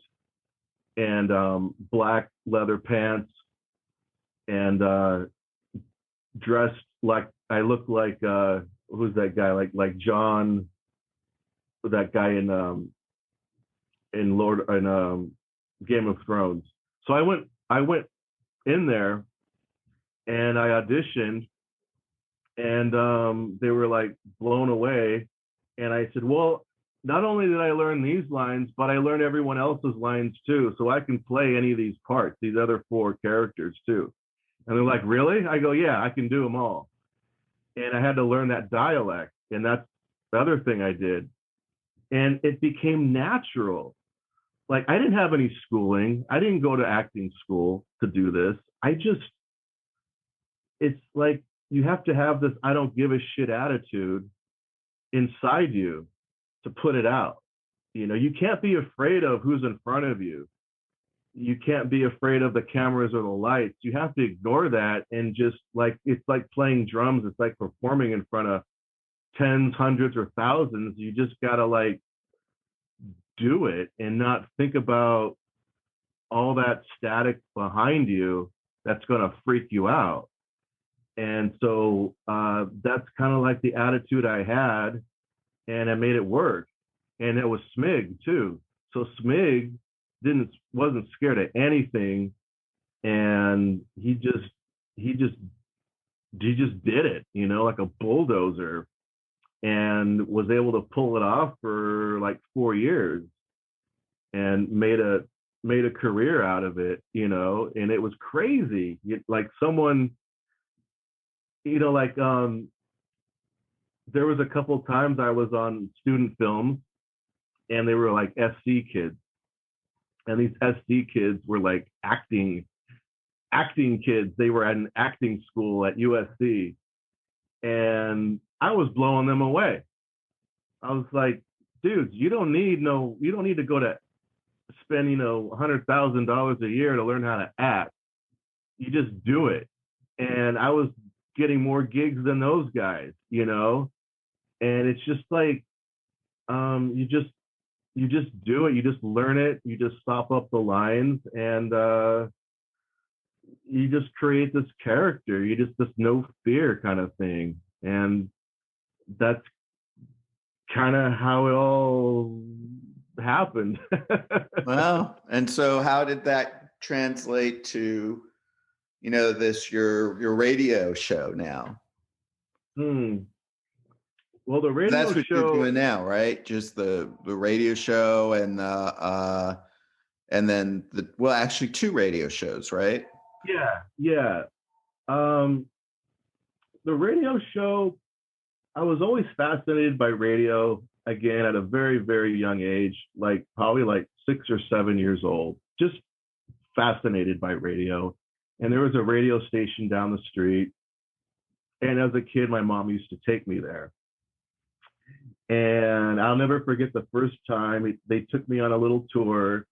and black leather pants, and dressed like I looked like who's that guy? Like John, that guy in Game of Thrones. So I went in there and I auditioned, and they were like blown away. And I said, well, not only did I learn these lines, but I learned everyone else's lines too. So I can play any of these parts, these other four characters too. And they're like, really? I go, yeah, I can do them all. And I had to learn that dialect. And that's the other thing I did. And it became natural. Like, I didn't have any schooling. I didn't go to acting school to do this. It's like you have to have this I don't give a shit attitude inside you to put it out. You can't be afraid of who's in front of you. You can't be afraid of the cameras or the lights. You have to ignore that and just like, it's like playing drums. It's like performing in front of tens, hundreds, or thousands. You just gotta like do it and not think about all that static behind you that's gonna freak you out. And so that's kind of like the attitude I had, and I made it work. And it was Smig too. So Smig wasn't scared of anything, and he just did it, like a bulldozer, and was able to pull it off for like 4 years, and made a career out of it, and it was crazy. Like someone, there was a couple times I was on student films, and they were like SC kids. And these SC kids were like acting kids. They were at an acting school at USC. And I was blowing them away. I was like, dudes, you don't need to go to spend, $100,000 a year to learn how to act. You just do it. And I was getting more gigs than those guys, and it's just like, you just do it. You just learn it. You just stop up the lines, and you just create this character. This no fear kind of thing. And that's kind of how it all happened. Well, and so how did that translate to, your radio show now? Well, the radio That's what show you're doing now, right? Just the radio show and then actually 2 radio shows, right? Yeah. The radio show, I was always fascinated by radio, again, at a very, very young age, like probably like 6 or 7 years old, just fascinated by radio. And there was a radio station down the street. And as a kid, my mom used to take me there. And I'll never forget the first time they took me on a little tour,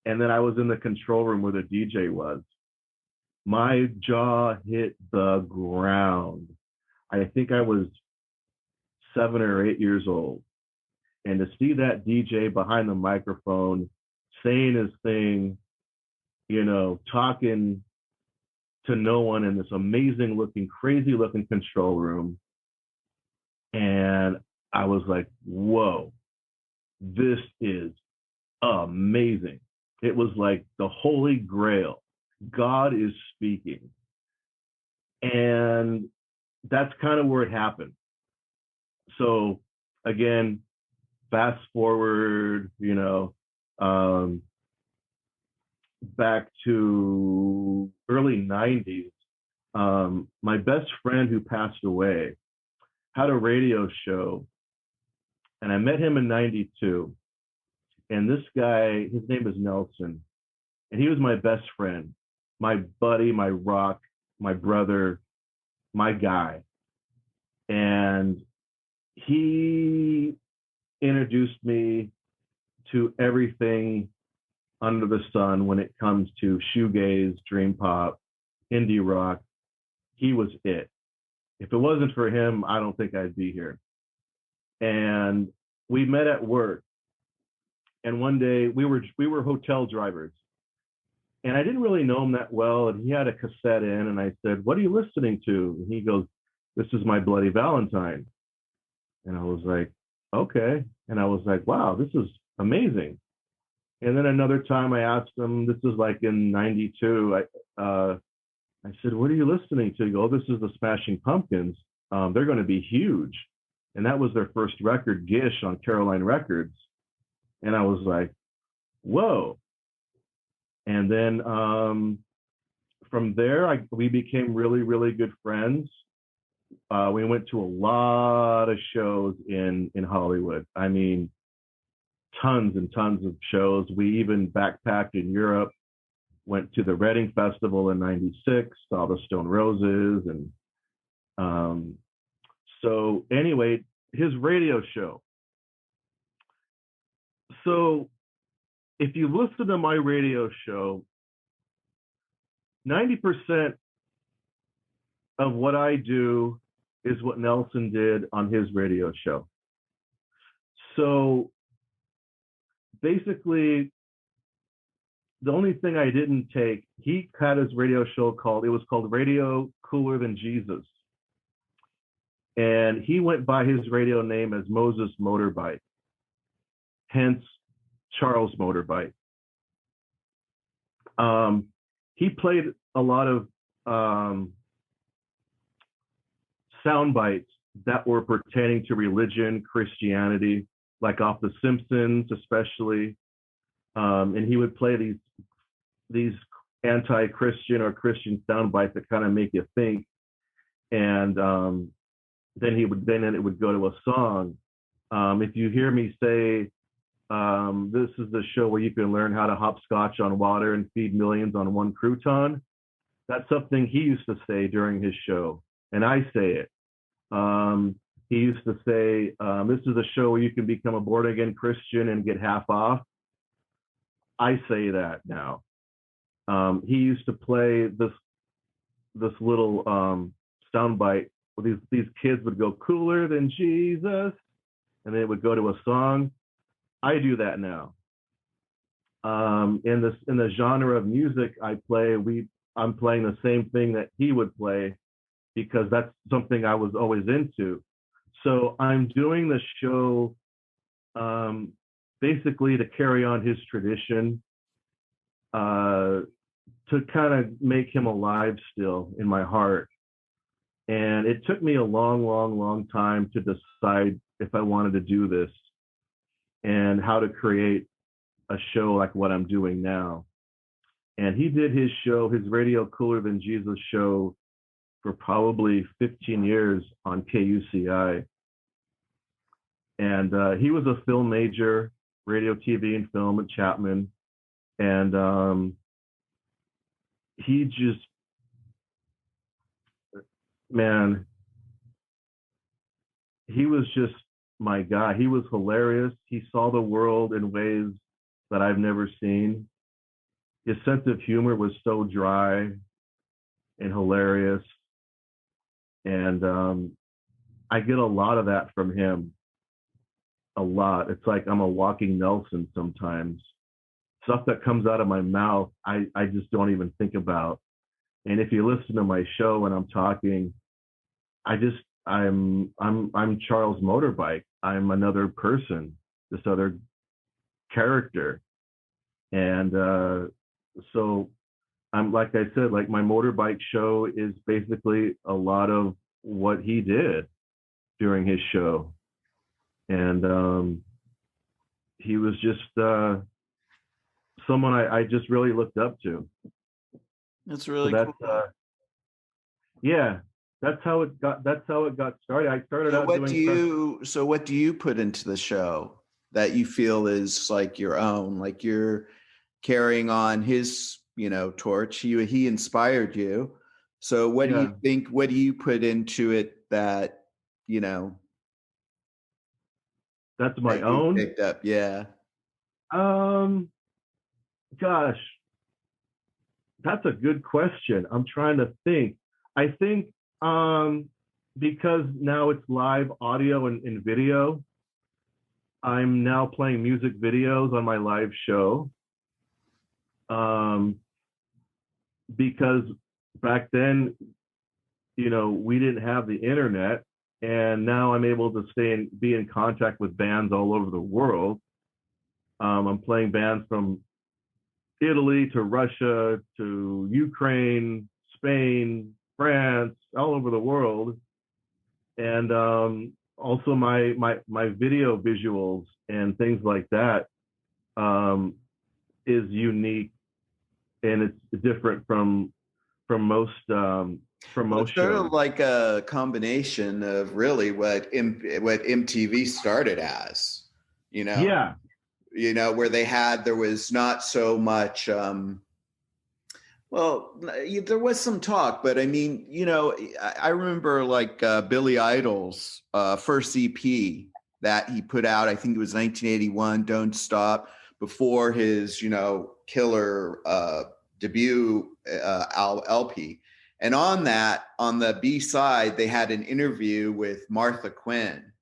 and then I was in the control room where the DJ was. My jaw hit the ground. I think I was 7 or 8 years old. And to see that DJ behind the microphone saying his thing, talking to no one in this amazing looking, crazy looking control room. And I was like, whoa, this is amazing. It was like the Holy Grail. God is speaking. And that's kind of where it happened. So again, fast forward, back to early 90s, my best friend who passed away had a radio show, and I met him in 92. And this guy, his name is Nelson, and he was my best friend, my buddy, my rock, my brother, my guy. And he introduced me to everything under the sun when it comes to shoegaze, dream pop, indie rock. He was it. If it wasn't for him, I don't think I'd be here. And we met at work. And one day we were hotel drivers. And I didn't really know him that well. And he had a cassette in, and I said, "What are you listening to?" And he goes, "This is My Bloody Valentine." And I was like, okay. And I was like, wow, this is amazing. And then another time I asked him, this is like in 92, I said, "What are you listening to?" He goes, "Oh, this is the Smashing Pumpkins. They're going to be huge." and that was their first record, Gish, on Caroline Records. And I was like, whoa. And then from there, we became really, really good friends. We went to a lot of shows in Hollywood. I mean, tons and tons of shows. We even backpacked in Europe, went to the Reading Festival in '96, saw the Stone Roses. And so anyway, his radio show. So if you listen to my radio show, 90% of what I do is what Nelson did on his radio show. So basically, the only thing I didn't take, he had his radio show called Radio Cooler Than Jesus. And he went by his radio name as Moses Motorbike, hence Charles Motorbike. He played a lot of sound bites that were pertaining to religion, Christianity, like off The Simpsons, especially. And he would play these anti-Christian or Christian sound bites that kind of make you think. And then it would go to a song. If you hear me say, this is the show where you can learn how to hopscotch on water and feed millions on one crouton, that's something he used to say during his show. And I say it. He used to say, this is a show where you can become a born-again Christian and get half off. I say that now. He used to play this little soundbite where these kids would go cooler than Jesus, and then it would go to a song. I do that now. In the genre of music I play, I'm playing the same thing that he would play because that's something I was always into. So I'm doing the show basically to carry on his tradition, to kind of make him alive still in my heart. And it took me a long, long, long time to decide if I wanted to do this and how to create a show like what I'm doing now. And he did his show, his Radio Cooler Than Jesus show, for probably 15 years on KUCI. And he was a film major, radio, TV, and film at Chapman. And he just, man, he was just my guy. He was hilarious. He saw the world in ways that I've never seen. His sense of humor was so dry and hilarious. And I get a lot of that from him. A lot. It's like I'm a walking Nelson sometimes. Stuff that comes out of my mouth, I just don't even think about. And if you listen to my show when I'm talking, I'm Charles Motorbike. I'm another person, this other character. And so I'm, like I said, like my motorbike show is basically a lot of what he did during his show. And he was just someone I just really looked up to. That's really cool. Yeah, that's how it got started. I started out doing So what do you put into the show that you feel is like your own, like you're carrying on his, torch? He inspired you. So what do you think, what do you put into it that, that's my own? Picked up? Yeah. Gosh, that's a good question. I'm trying to think. I think because now it's live audio and video, I'm now playing music videos on my live show. Because back then, we didn't have the internet, and now I'm able to be in contact with bands all over the world. I'm playing bands from Italy to Russia to Ukraine, Spain, France, all over the world. And also my video visuals and things like that is unique, and it's different from most It's sort shows. of like a combination of really what MTV started as, you know. Yeah. Where there was not so much. Well, there was some talk, but I mean, I remember like Billy Idol's first EP that he put out. I think it was 1981, "Don't Stop," before his killer debut LP. And on that, on the B side, they had an interview with Martha Quinn,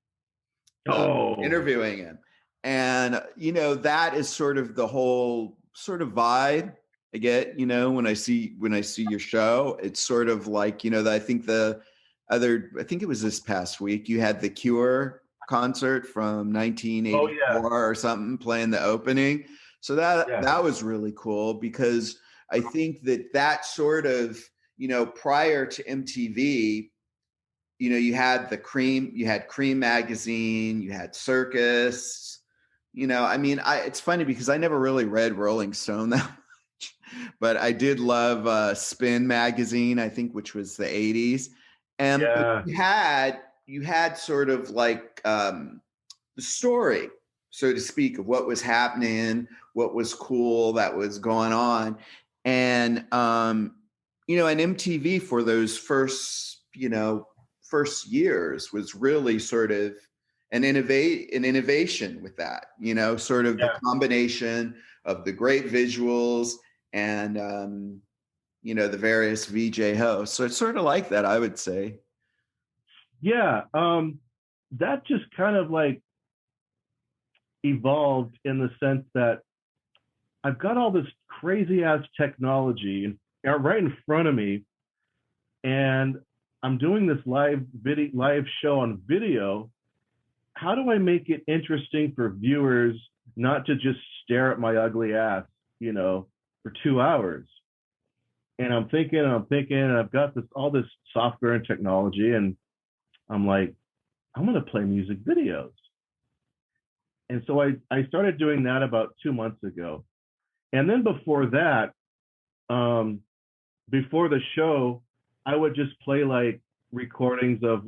interviewing him. And, that is sort of the whole sort of vibe I get, when I see your show. It's sort of like, I think it was this past week, you had the Cure concert from 1984 or something playing the opening. So that was really cool, because I think that sort of, prior to MTV, you had Cream magazine, you had Circus, I mean, it's funny because I never really read Rolling Stone that much, but I did love Spin magazine, I think, which was the 80s. And you had sort of like the story, so to speak, of what was happening, what was cool that was going on. And, and MTV for those first years was really sort of an innovation with that, sort of the combination of the great visuals and, the various VJ hosts. So it's sort of like that, I would say. Yeah. That just kind of like evolved in the sense that I've got all this crazy ass technology right in front of me, and I'm doing this live show on video. How do I make it interesting for viewers not to just stare at my ugly ass, for 2 hours? And I'm thinking, and I've got all this software and technology, and I'm like, I'm going to play music videos. And so I started doing that about 2 months ago. And then before that, before the show, I would just play like recordings of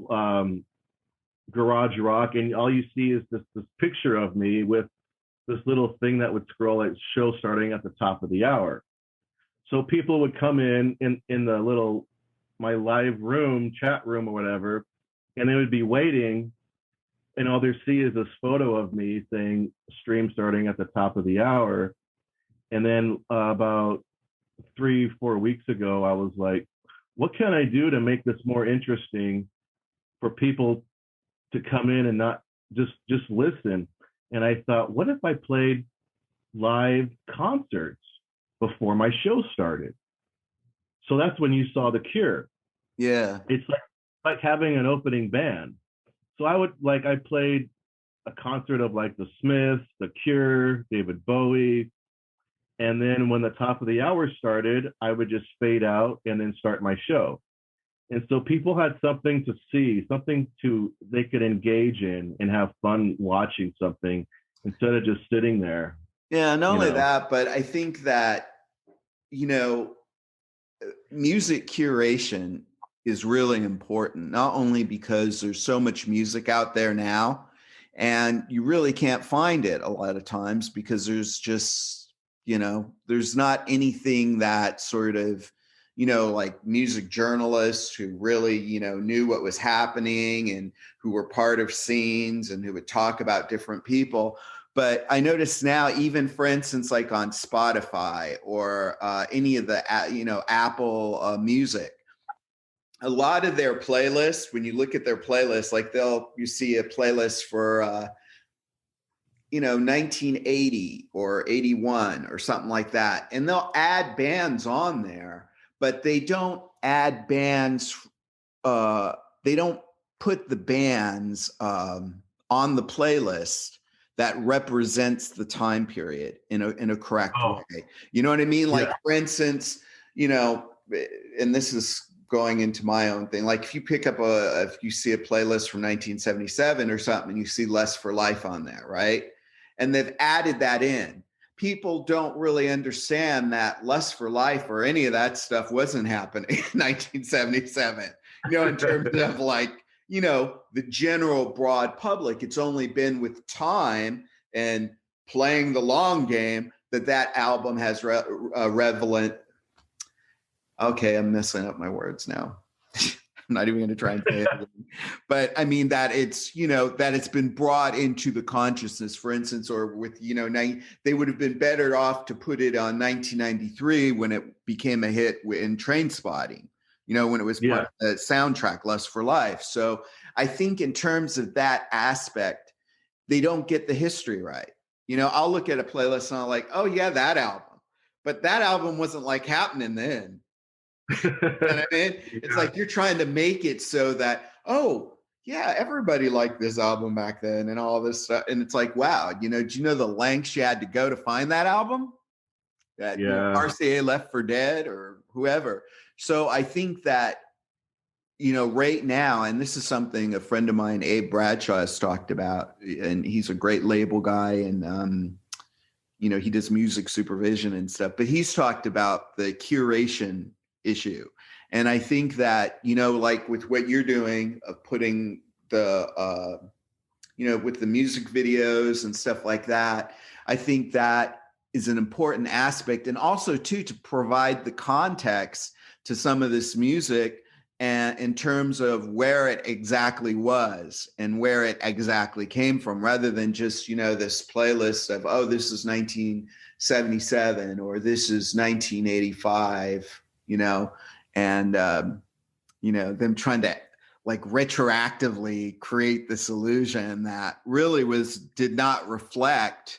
garage rock, and all you see is this picture of me with this little thing that would scroll at show starting at the top of the hour. So people would come in the little, my live room, chat room or whatever, and they would be waiting, and all they see is this photo of me saying stream starting at the top of the hour. And then about 3-4 weeks ago, I was like, what can I do to make this more interesting for people to come in and not just listen? And I thought, what if I played live concerts before my show started? So that's when you saw The Cure. Yeah. It's like having an opening band. So I played a concert of like the Smiths, The Cure, David Bowie. And then when the top of the hour started, I would just fade out and then start my show. And so people had something to see, something they could engage in and have fun watching something instead of just sitting there. Yeah, not only that, but I think that, music curation is really important, not only because there's so much music out there now, and you really can't find it a lot of times because there's just, there's not anything that sort of, like music journalists who really, knew what was happening and who were part of scenes and who would talk about different people. But I notice now, even for instance, like on Spotify or any of the, Apple Music, a lot of their playlists, when you look at their playlists, like you see a playlist for, 1980 or 81 or something like that. And they'll add bands on there, but they don't add bands. They don't put the bands on the playlist that represents the time period in a correct way. You know what I mean? Like, for instance, and this is going into my own thing. Like if you pick up if you see a playlist from 1977 or something, and you see Lust for Life on there, right? And they've added that in. People don't really understand that Lust for Life or any of that stuff wasn't happening in 1977, in terms of like, the general broad public. It's only been with time and playing the long game that album has relevant. Okay, I'm messing up my words now. I'm not even going to try and say it again. But I mean that it's, that it's been brought into the consciousness, for instance, or with, they would have been better off to put it on 1993 when it became a hit in Train Spotting, when it was part of the soundtrack, Lust for Life. So I think in terms of that aspect, they don't get the history right. I'll look at a playlist and I'm like, oh yeah, that album. But that album wasn't like happening then. You know what I mean? It's like you're trying to make it so that, oh yeah, everybody liked this album back then and all this stuff. And it's like, wow, do you know the lengths you had to go to find that album? That RCA Left for Dead or whoever. So I think that, right now, and this is something a friend of mine, Abe Bradshaw, has talked about, and he's a great label guy, and he does music supervision and stuff, but he's talked about the curation issue. And I think that, like with what you're doing of putting the, with the music videos and stuff like that, I think that is an important aspect. And also too, to provide the context to some of this music and in terms of where it exactly was and where it exactly came from, rather than just, this playlist of, oh, this is 1977 or this is 1985, and, them trying to like retroactively create this illusion that really did not reflect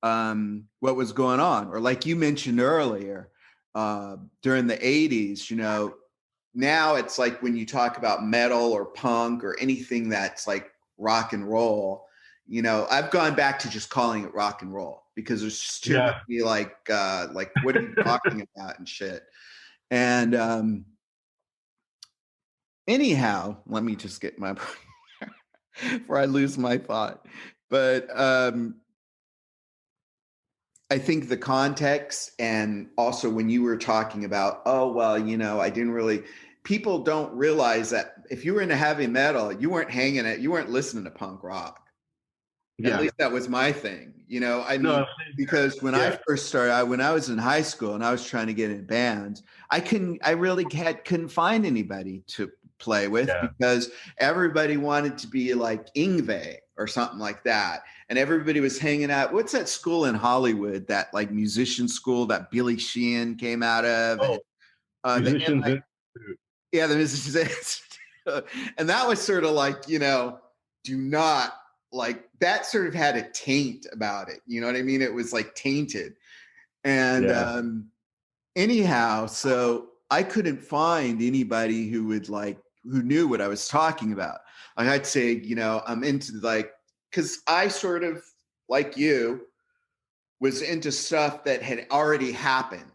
what was going on. Or like you mentioned earlier, during the 80s, now it's like when you talk about metal or punk or anything that's like rock and roll, I've gone back to just calling it rock and roll because there's just too many like what are you talking about and shit. And anyhow, let me just get my before I lose my thought. But I think the context, and also when you were talking about, oh, well, I didn't really, people don't realize that if you were into heavy metal, you weren't listening to punk rock. Yeah. At least that was my thing, because when I first started, when I was in high school and I was trying to get in bands, I couldn't find anybody to play with because everybody wanted to be like Yngwie or something like that. And everybody was hanging out. What's that school in Hollywood, that like musician school that Billy Sheehan came out of? Oh, Musicians Institute. Yeah, the Musicians Institute. And that was sort of like, do not, like that sort of had a taint about it. You know what I mean? It was like tainted. And anyhow, so I couldn't find anybody who knew what I was talking about. Like I'd say, I'm into like, because I sort of, like you, was into stuff that had already happened.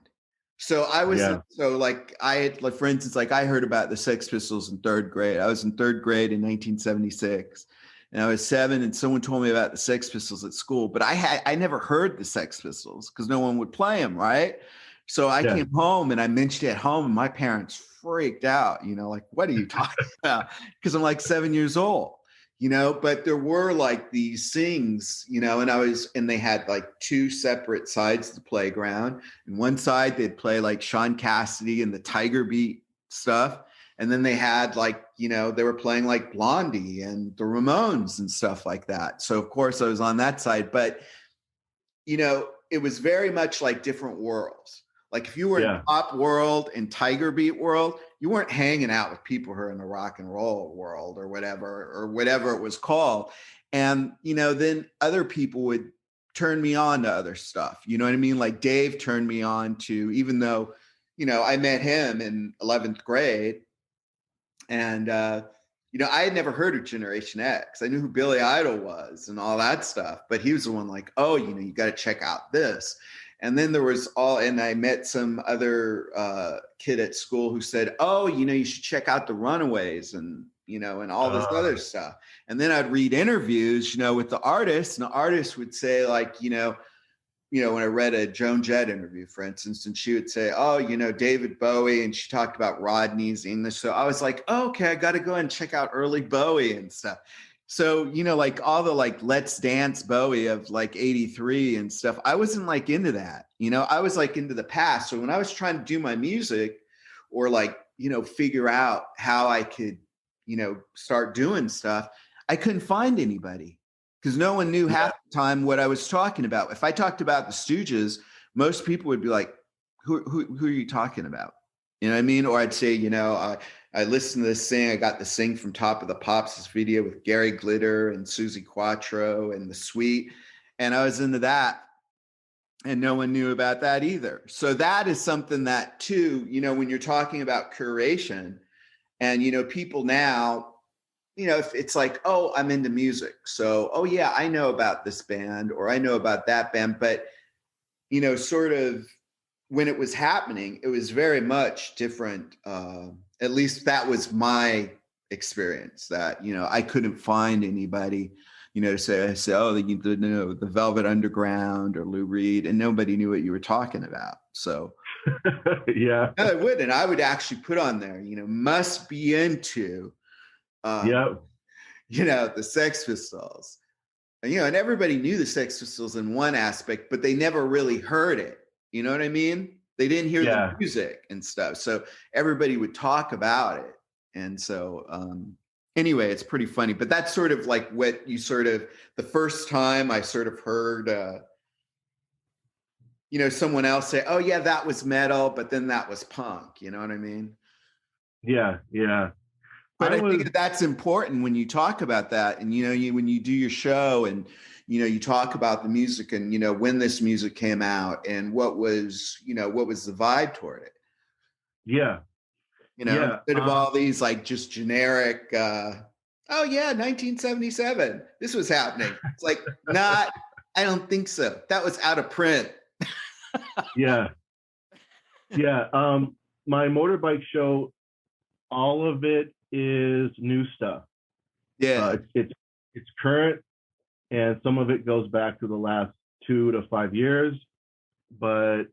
So I was, so like I had, like, for instance, like I heard about the Sex Pistols in third grade. I was in third grade in 1976. And I was 7, and someone told me about the Sex Pistols at school, but I never heard the Sex Pistols because no one would play them, right? So I came home and I mentioned it at home, and my parents freaked out, like, what are you talking about? Because I'm like 7 years old, but there were like these things, and they had like 2 separate sides of the playground. And one side they'd play like Sean Cassidy and the Tiger Beat stuff. And then they had like, they were playing like Blondie and the Ramones and stuff like that. So of course I was on that side, but it was very much like different worlds. Like if you were in pop world and Tiger Beat world, you weren't hanging out with people who are in the rock and roll world or whatever it was called. And, then other people would turn me on to other stuff. You know what I mean? Like Dave turned me on to, even though, I met him in 11th grade. And, I had never heard of Generation X. I knew who Billy Idol was and all that stuff, but he was the one like, oh, you got to check out this. And then there was and I met some other kid at school who said, oh, you should check out the Runaways and, and all this other stuff. And then I'd read interviews, with the artists, and the artists would say like, when I read a Joan Jett interview, for instance, and she would say, oh, David Bowie, and she talked about Rodney's English. So I was like, oh, okay, I got to go and check out early Bowie and stuff. So, like all the like Let's Dance Bowie of like 83 and stuff, I wasn't like into that. I was like into the past. So when I was trying to do my music or like, figure out how I could, start doing stuff, I couldn't find anybody because no one knew half the time what I was talking about. If I talked about the Stooges, most people would be like, who are you talking about? You know what I mean? Or I'd say, I listened to this thing. I got this thing from Top of the Pops, this video with Gary Glitter and Susie Quattro and The Sweet. And I was into that. And no one knew about that either. So that is something that too, when you're talking about curation and, people now, if it's like, oh, I'm into music. So, oh yeah, I know about this band or I know about that band. But, sort of when it was happening, it was very much different. At least that was my experience that, I couldn't find anybody, to say, oh, the Velvet Underground or Lou Reed, and nobody knew what you were talking about. So yeah, I would. And I would actually put on there, must be into, the Sex Pistols. And everybody knew the Sex Pistols in one aspect, but they never really heard it. You know what I mean? They didn't hear the music and stuff. So everybody would talk about it. And so anyway, it's pretty funny. But that's sort of like what you the first time I sort of heard, someone else say, oh, yeah, that was metal, but then that was punk. You know what I mean? Yeah, yeah. But I think that's important when you talk about that. And, when you do your show and, you talk about the music and, when this music came out and what was the vibe toward it. Yeah. Instead of all these like just generic, oh yeah, 1977, this was happening. It's like, I don't think so. That was out of print. Yeah. Yeah. My motorbike show, all of it is new stuff. Yeah. It's current. And some of it goes back to the last 2 to 5 years, but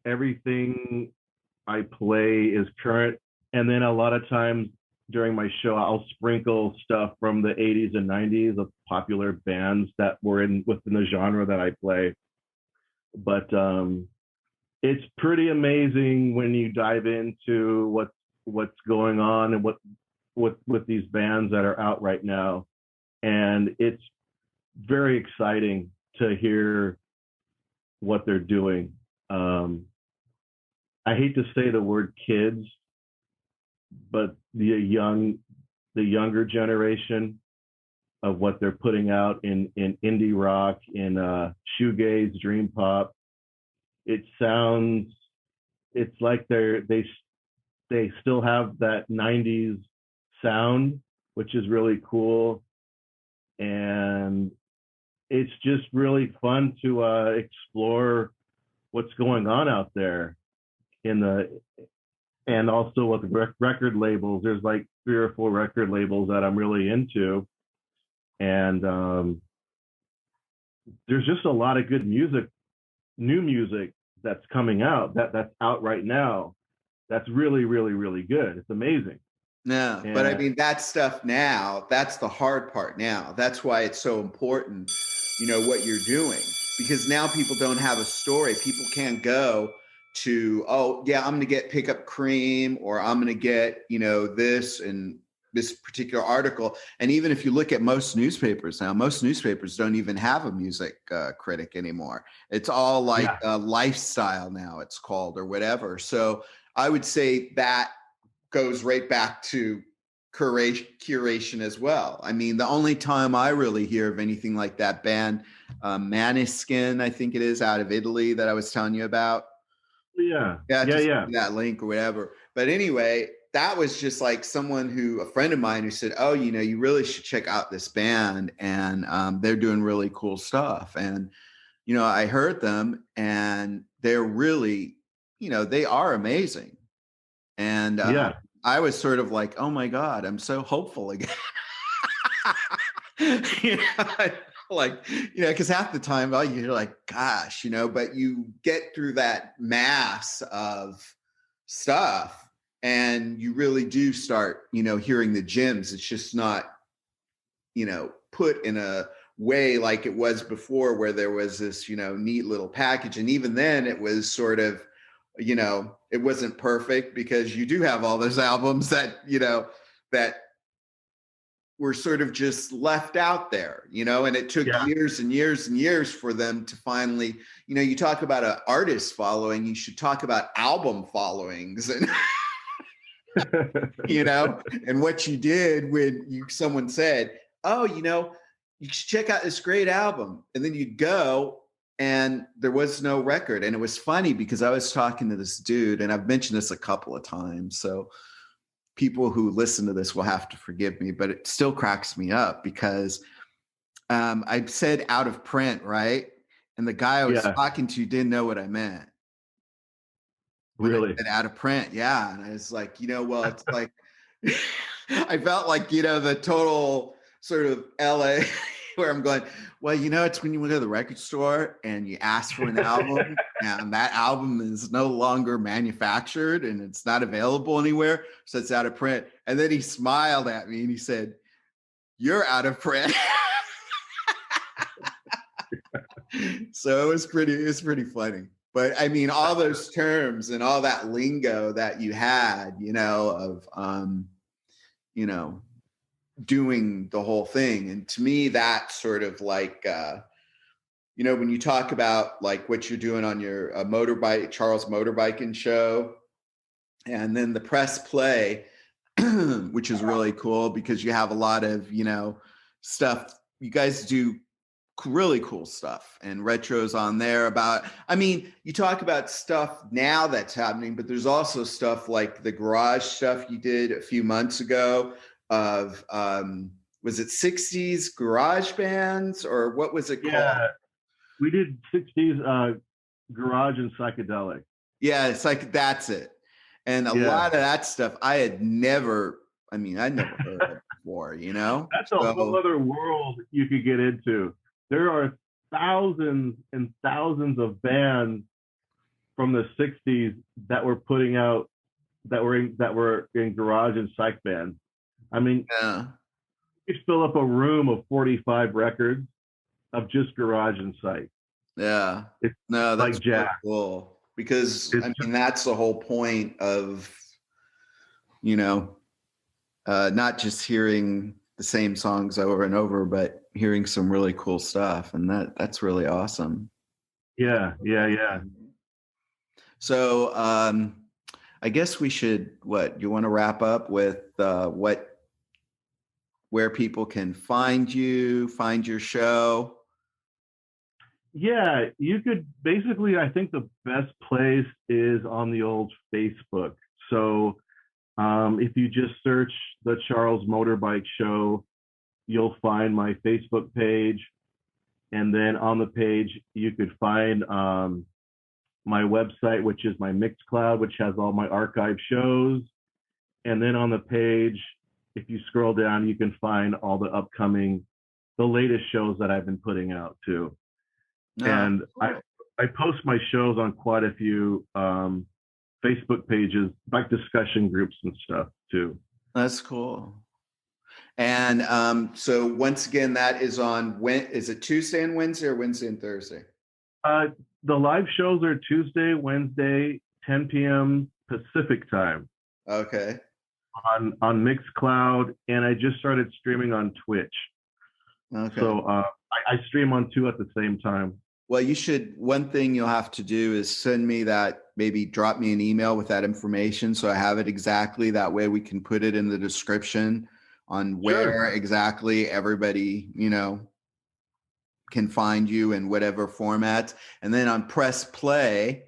everything I play is current. And then a lot of times during my show, I'll sprinkle stuff from the 80s and 90s of popular bands that were within the genre that I play. But it's pretty amazing when you dive into what's going on and what with these bands that are out right now. And it's very exciting to hear what they're doing. I hate to say the word kids, but the younger generation of what they're putting out in indie rock, in shoegaze, dream pop, it's like they still have that 90s sound, which is really cool. And it's just really fun to explore what's going on out there and also with record labels. There's like 3 or 4 record labels that I'm really into. And there's just a lot of good music, new music that's coming out, that's out right now. That's really, really, really good. It's amazing. No, but I mean, that stuff now, that's the hard part now. That's why it's so important, what you're doing, because now people don't have a story. People can't go to, oh yeah, I'm going to pick up Cream, or I'm going to get, this and this particular article. And even if you look at most newspapers now, most newspapers don't even have a music critic anymore. It's all like lifestyle now, it's called, or whatever. So I would say that goes right back to curation as well. I mean, the only time I really hear of anything like that band, Maniskin, I think it is, out of Italy, that I was telling you about. Yeah. That link or whatever. But anyway, that was just like a friend of mine who said, oh, you really should check out this band, and they're doing really cool stuff. And I heard them and they're really, they are amazing. And Yeah. I was sort of like, oh my God, I'm so hopeful again. you know, like, because half the time, you're like, gosh, but you get through that mass of stuff and you really do start, hearing the gems. It's just not, put in a way like it was before where there was this, neat little package. And even then it was sort of, it wasn't perfect because you do have all those albums that, that were sort of just left out there, and it took years and years and years for them to finally, you talk about an artist following, you should talk about album followings and, and what you did when someone said, oh, you should check out this great album. And then you'd go and there was no record. And it was funny because I was talking to this dude, and I've mentioned this a couple of times. So people who listen to this will have to forgive me, but it still cracks me up because I said out of print, right? And the guy I was talking to didn't know what I meant. Really? I said out of print. Yeah. And I was like, well, it's like, I felt like, the total sort of LA where I'm going, well, it's when you go to the record store and you ask for an album and that album is no longer manufactured and it's not available anywhere. So it's out of print. And then he smiled at me and he said, you're out of print. So it's pretty funny. But I mean, all those terms and all that lingo that you had, of, doing the whole thing. And to me, that's sort of like, when you talk about like what you're doing on your Charles Motorbiking Show, and then the press play, which is really cool because you have a lot of, stuff. You guys do really cool stuff and retros on there you talk about stuff now that's happening, but there's also stuff like the garage stuff you did a few months ago of was it 60s garage bands or what was it called? We did 60s garage and psychedelic. Yeah, it's like that's it. And a lot of that stuff I'd never heard of before, That's a whole other world you could get into. There are thousands and thousands of bands from the 60s that were putting out that were in garage and psych bands. You fill up a room of 45 records of just garage and psych. Yeah. That's like jazz. Cool. Because that's the whole point of, not just hearing the same songs over and over, but hearing some really cool stuff. And that's really awesome. Yeah. So I guess we should, you want to wrap up with where people can find you, find your show? Yeah, you could basically, I think the best place is on the old Facebook. So if you just search the Charles Motorbike Show, you'll find my Facebook page. And then on the page, you could find my website, which is my Mixcloud, which has all my archive shows. And then on the page, if you scroll down, you can find all the latest shows that I've been putting out too. And cool. I post my shows on quite a few Facebook pages, like discussion groups and stuff too. That's cool. And so once again, that is on is it Tuesday and Wednesday or Wednesday and Thursday? The live shows are Tuesday, Wednesday, 10 p.m. Pacific time. Okay. On Mixcloud, and I just started streaming on Twitch. Okay. So I stream on two at the same time. Well, one thing you'll have to do is send me maybe drop me an email with that information so I have it exactly. That way we can put it in the description on where exactly everybody, can find you in whatever format. And then on Press Play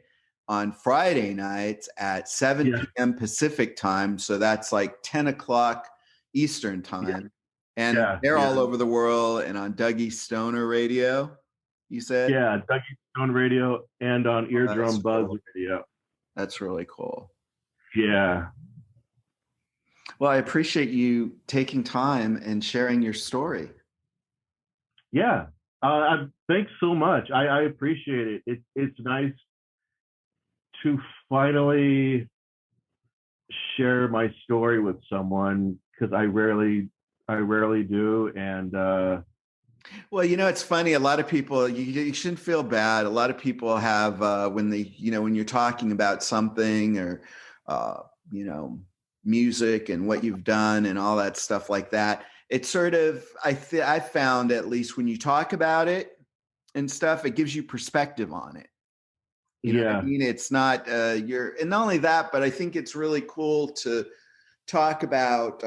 on Friday nights at 7 p.m. Pacific time. So that's like 10 o'clock Eastern time. And they're all over the world and on Dougie Stoner Radio. you said? Yeah, Dougie Stone Radio and on Eardrum Buzz cool. Radio. That's really cool. Yeah. Well, I appreciate you taking time and sharing your story. Yeah. Thanks so much. I appreciate it. It's nice to finally share my story with someone, because I rarely do. And well, it's funny. A lot of people, you shouldn't feel bad. A lot of people have when they, when you're talking about something or, music and what you've done and all that stuff like that. It's sort of, I found, at least when you talk about it and stuff, it gives you perspective on it. You know what I mean? It's not and not only that, but I think it's really cool to talk about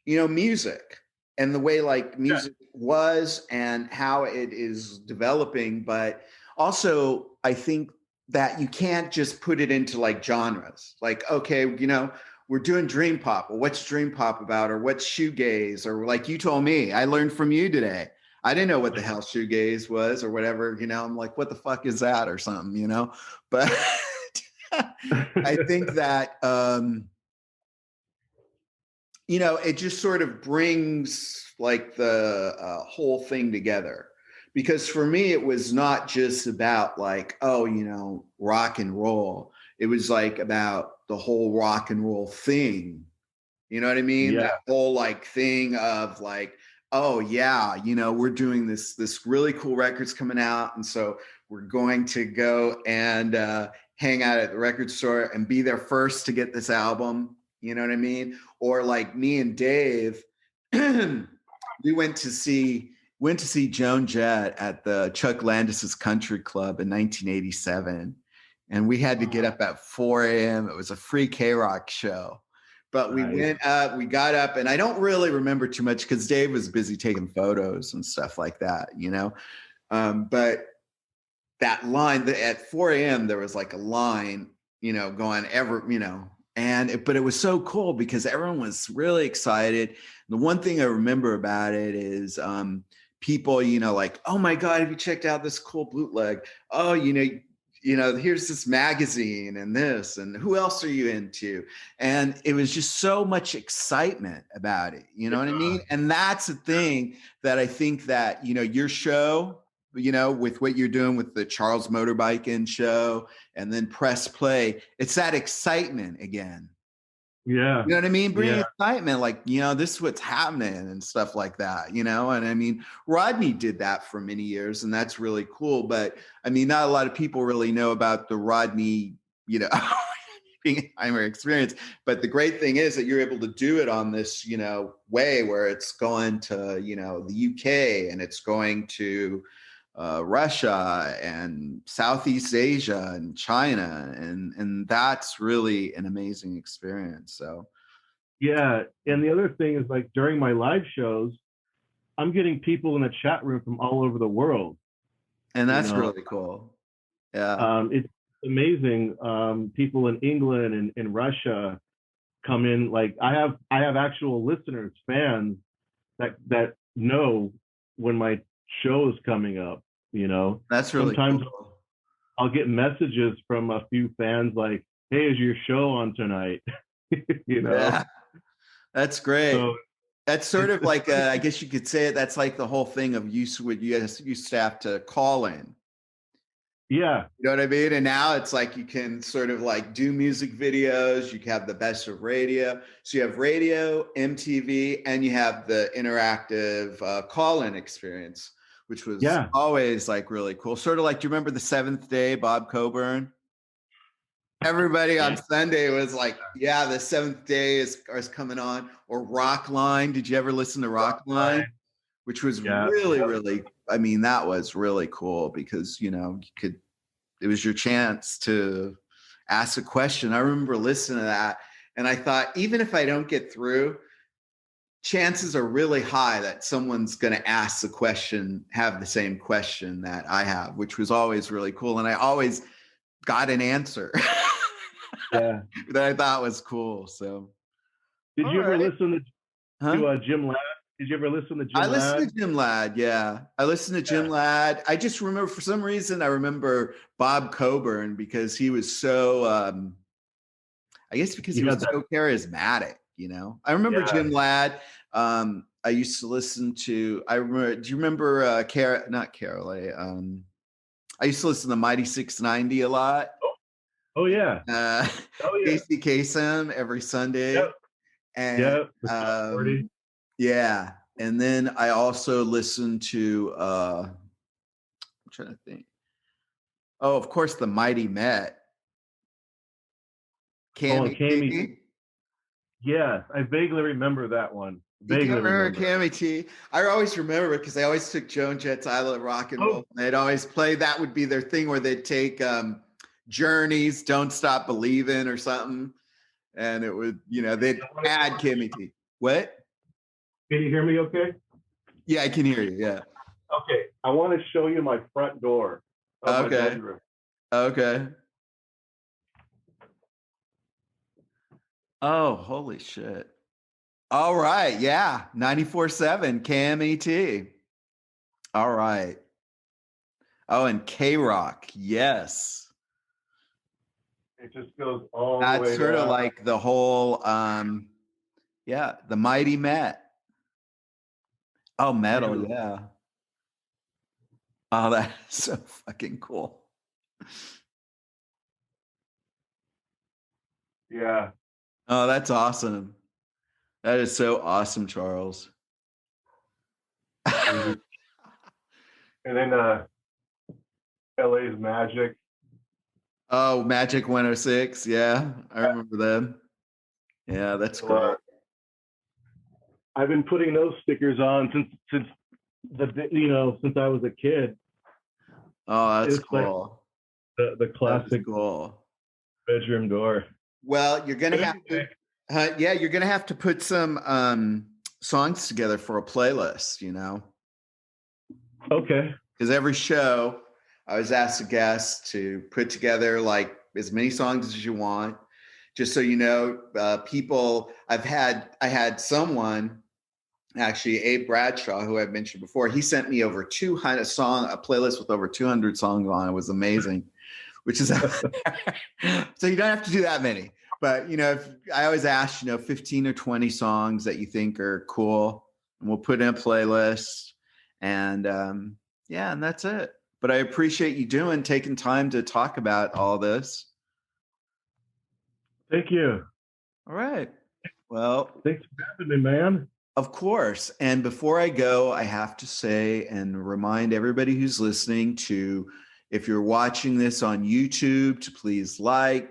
music and the way like music was and how it is developing. But also I think that you can't just put it into like genres. Like, okay, we're doing dream pop. Well, what's dream pop about? Or what's shoegaze? Or like you told me, I learned from you today. I didn't know what the hell shoegaze was or whatever, I'm like, what the fuck is that or something, but I think that, it just sort of brings like the whole thing together. Because for me, it was not just about like, rock and roll. It was like about the whole rock and roll thing. You know what I mean? Yeah. That whole like thing of like, oh yeah, we're doing this really cool record's coming out. And so we're going to go and hang out at the record store and be there first to get this album. You know what I mean? Or like me and Dave, we went to see Joan Jett at the Chuck Landis's Country Club in 1987. And we had to get up at 4 a.m. It was a free K-Rock show. But we went up, we got up, and I don't really remember too much because Dave was busy taking photos and stuff like that, But that line at 4 a.m., there was like a line, going but it was so cool because everyone was really excited. The one thing I remember about it is people, like, oh my God, have you checked out this cool bootleg? Oh, here's this magazine and this, and who else are you into? And it was just so much excitement about it. You know what I mean? And that's the thing that I think that, your show, with what you're doing with the Charles Motorbike Show and then Press Play, it's that excitement again. Yeah. You know what I mean? Bringing excitement, like, this is what's happening and stuff like that, and I mean, Rodney did that for many years and that's really cool. But I mean, not a lot of people really know about the Rodney, being primary experience. But the great thing is that you're able to do it on this, way where it's going to, the UK and it's going to Russia and Southeast Asia and China, and that's really an amazing experience. So yeah, and the other thing is, like, during my live shows, I'm getting people in the chat room from all over the world, and that's really cool. Yeah, it's amazing. People in England and in Russia come in. Like, I have actual listeners, fans that know when my show is coming up. That's really sometimes cool. I'll get messages from a few fans like, "Hey, is your show on tonight?" Yeah, that's great. So, that's sort of like I guess you could say it. That's like the whole thing of you used to have to call in. Yeah. You know what I mean? And now it's like you can sort of like do music videos. You can have the best of radio. So you have radio, MTV, and you have the interactive call-in experience, which was always like really cool. Sort of like, do you remember The Seventh Day, Bob Coburn? Everybody on Sunday was like, yeah, The Seventh Day is coming on. Or Rockline. Did you ever listen to Rockline? Which was really, I mean, that was really cool because, it was your chance to ask a question. I remember listening to that and I thought, even if I don't get through, chances are really high that someone's going to ask the question, have the same question that I have, which was always really cool. And I always got an answer that I thought was cool. So, did you ever listen to Jim Ladd Did you ever listen to Jim I Ladd? listened to Jim Ladd, yeah. I listened to Jim Ladd. I just remember, for some reason, I remember Bob Coburn because he was so, I guess because he was so charismatic, you know? I remember Jim Ladd. I used to listen to, do you remember, not Carolee, I used to listen to Mighty 690 a lot. Oh yeah. Casey Kasem every Sunday. Yep. And yeah. And then I also listened to I'm trying to think. Oh, of course, the Mighty Met. Cammy. Yes, I vaguely remember that one. You can't remember Cammy T? I always remember it because they always took Joan Jett's Island of Rock and Roll. And they'd always play, that would be their thing where they'd take Journey's Don't Stop Believing or something. And it would, you know, they'd add Cammy T. What? Can you hear me okay? Yeah, I can hear you, yeah. Okay, I want to show you my front door of my bedroom. Okay. Oh, holy shit. All right, yeah, 94.7 KMET. All right. Oh, and K-Rock, yes. It just goes all the way That's sort down. of like the whole, yeah, the Mighty Met. Oh, metal, yeah. Oh, that's so fucking cool. Yeah. Oh, that's awesome. That is so awesome, Charles. And then LA's Magic. Oh, Magic 106. Yeah, I remember them. Yeah, that's cool. I've been putting those stickers on since I was a kid. Oh, that's cool. Like the classic cool bedroom door. Well, you're gonna have to, you're gonna have to put some songs together for a playlist. You know. Okay. Because every show, I was asked a guest to put together like as many songs as you want. Just so you know, people. I had someone. Actually, Abe Bradshaw, who I've mentioned before, he sent me over 200 a playlist with over 200 songs on it. It was amazing, which is so you don't have to do that many. But you know, if I always ask, 15 or 20 songs that you think are cool, and we'll put in a playlist, and and that's it. But I appreciate you taking time to talk about all this. Thank you. All right. Well, thanks for having me, man. Of course. And before I go, I have to say and remind everybody who's listening to, if you're watching this on YouTube, to please like,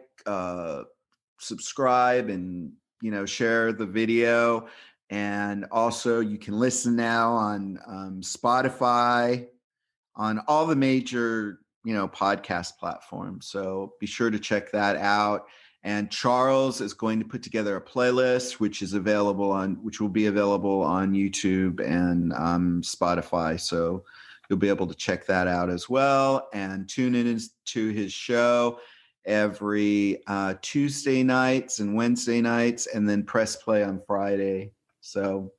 subscribe, and, share the video. And also you can listen now on Spotify, on all the major, podcast platforms. So be sure to check that out. And Charles is going to put together a playlist, which will be available on YouTube and Spotify. So you'll be able to check that out as well, and tune in to his show every Tuesday nights and Wednesday nights, and then press play on Friday. So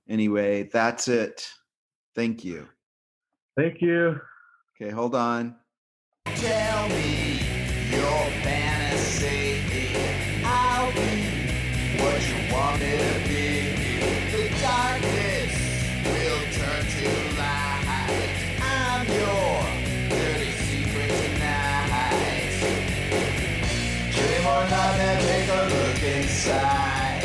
anyway, that's it. Thank you. Thank you. Okay, hold on. Tell me your fantasy. I'll be what you want me to be. The darkness will turn to light. I'm your dirty secret tonight. Dream or not, and take a look inside.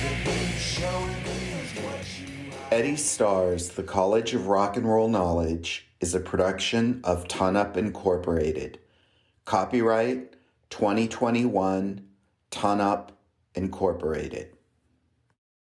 The Peepshow reveals what you are. Eddie Stars, The College of Rock and Roll Knowledge, is a production of Ton Up Incorporated. Copyright 2021, Ton Up Incorporated.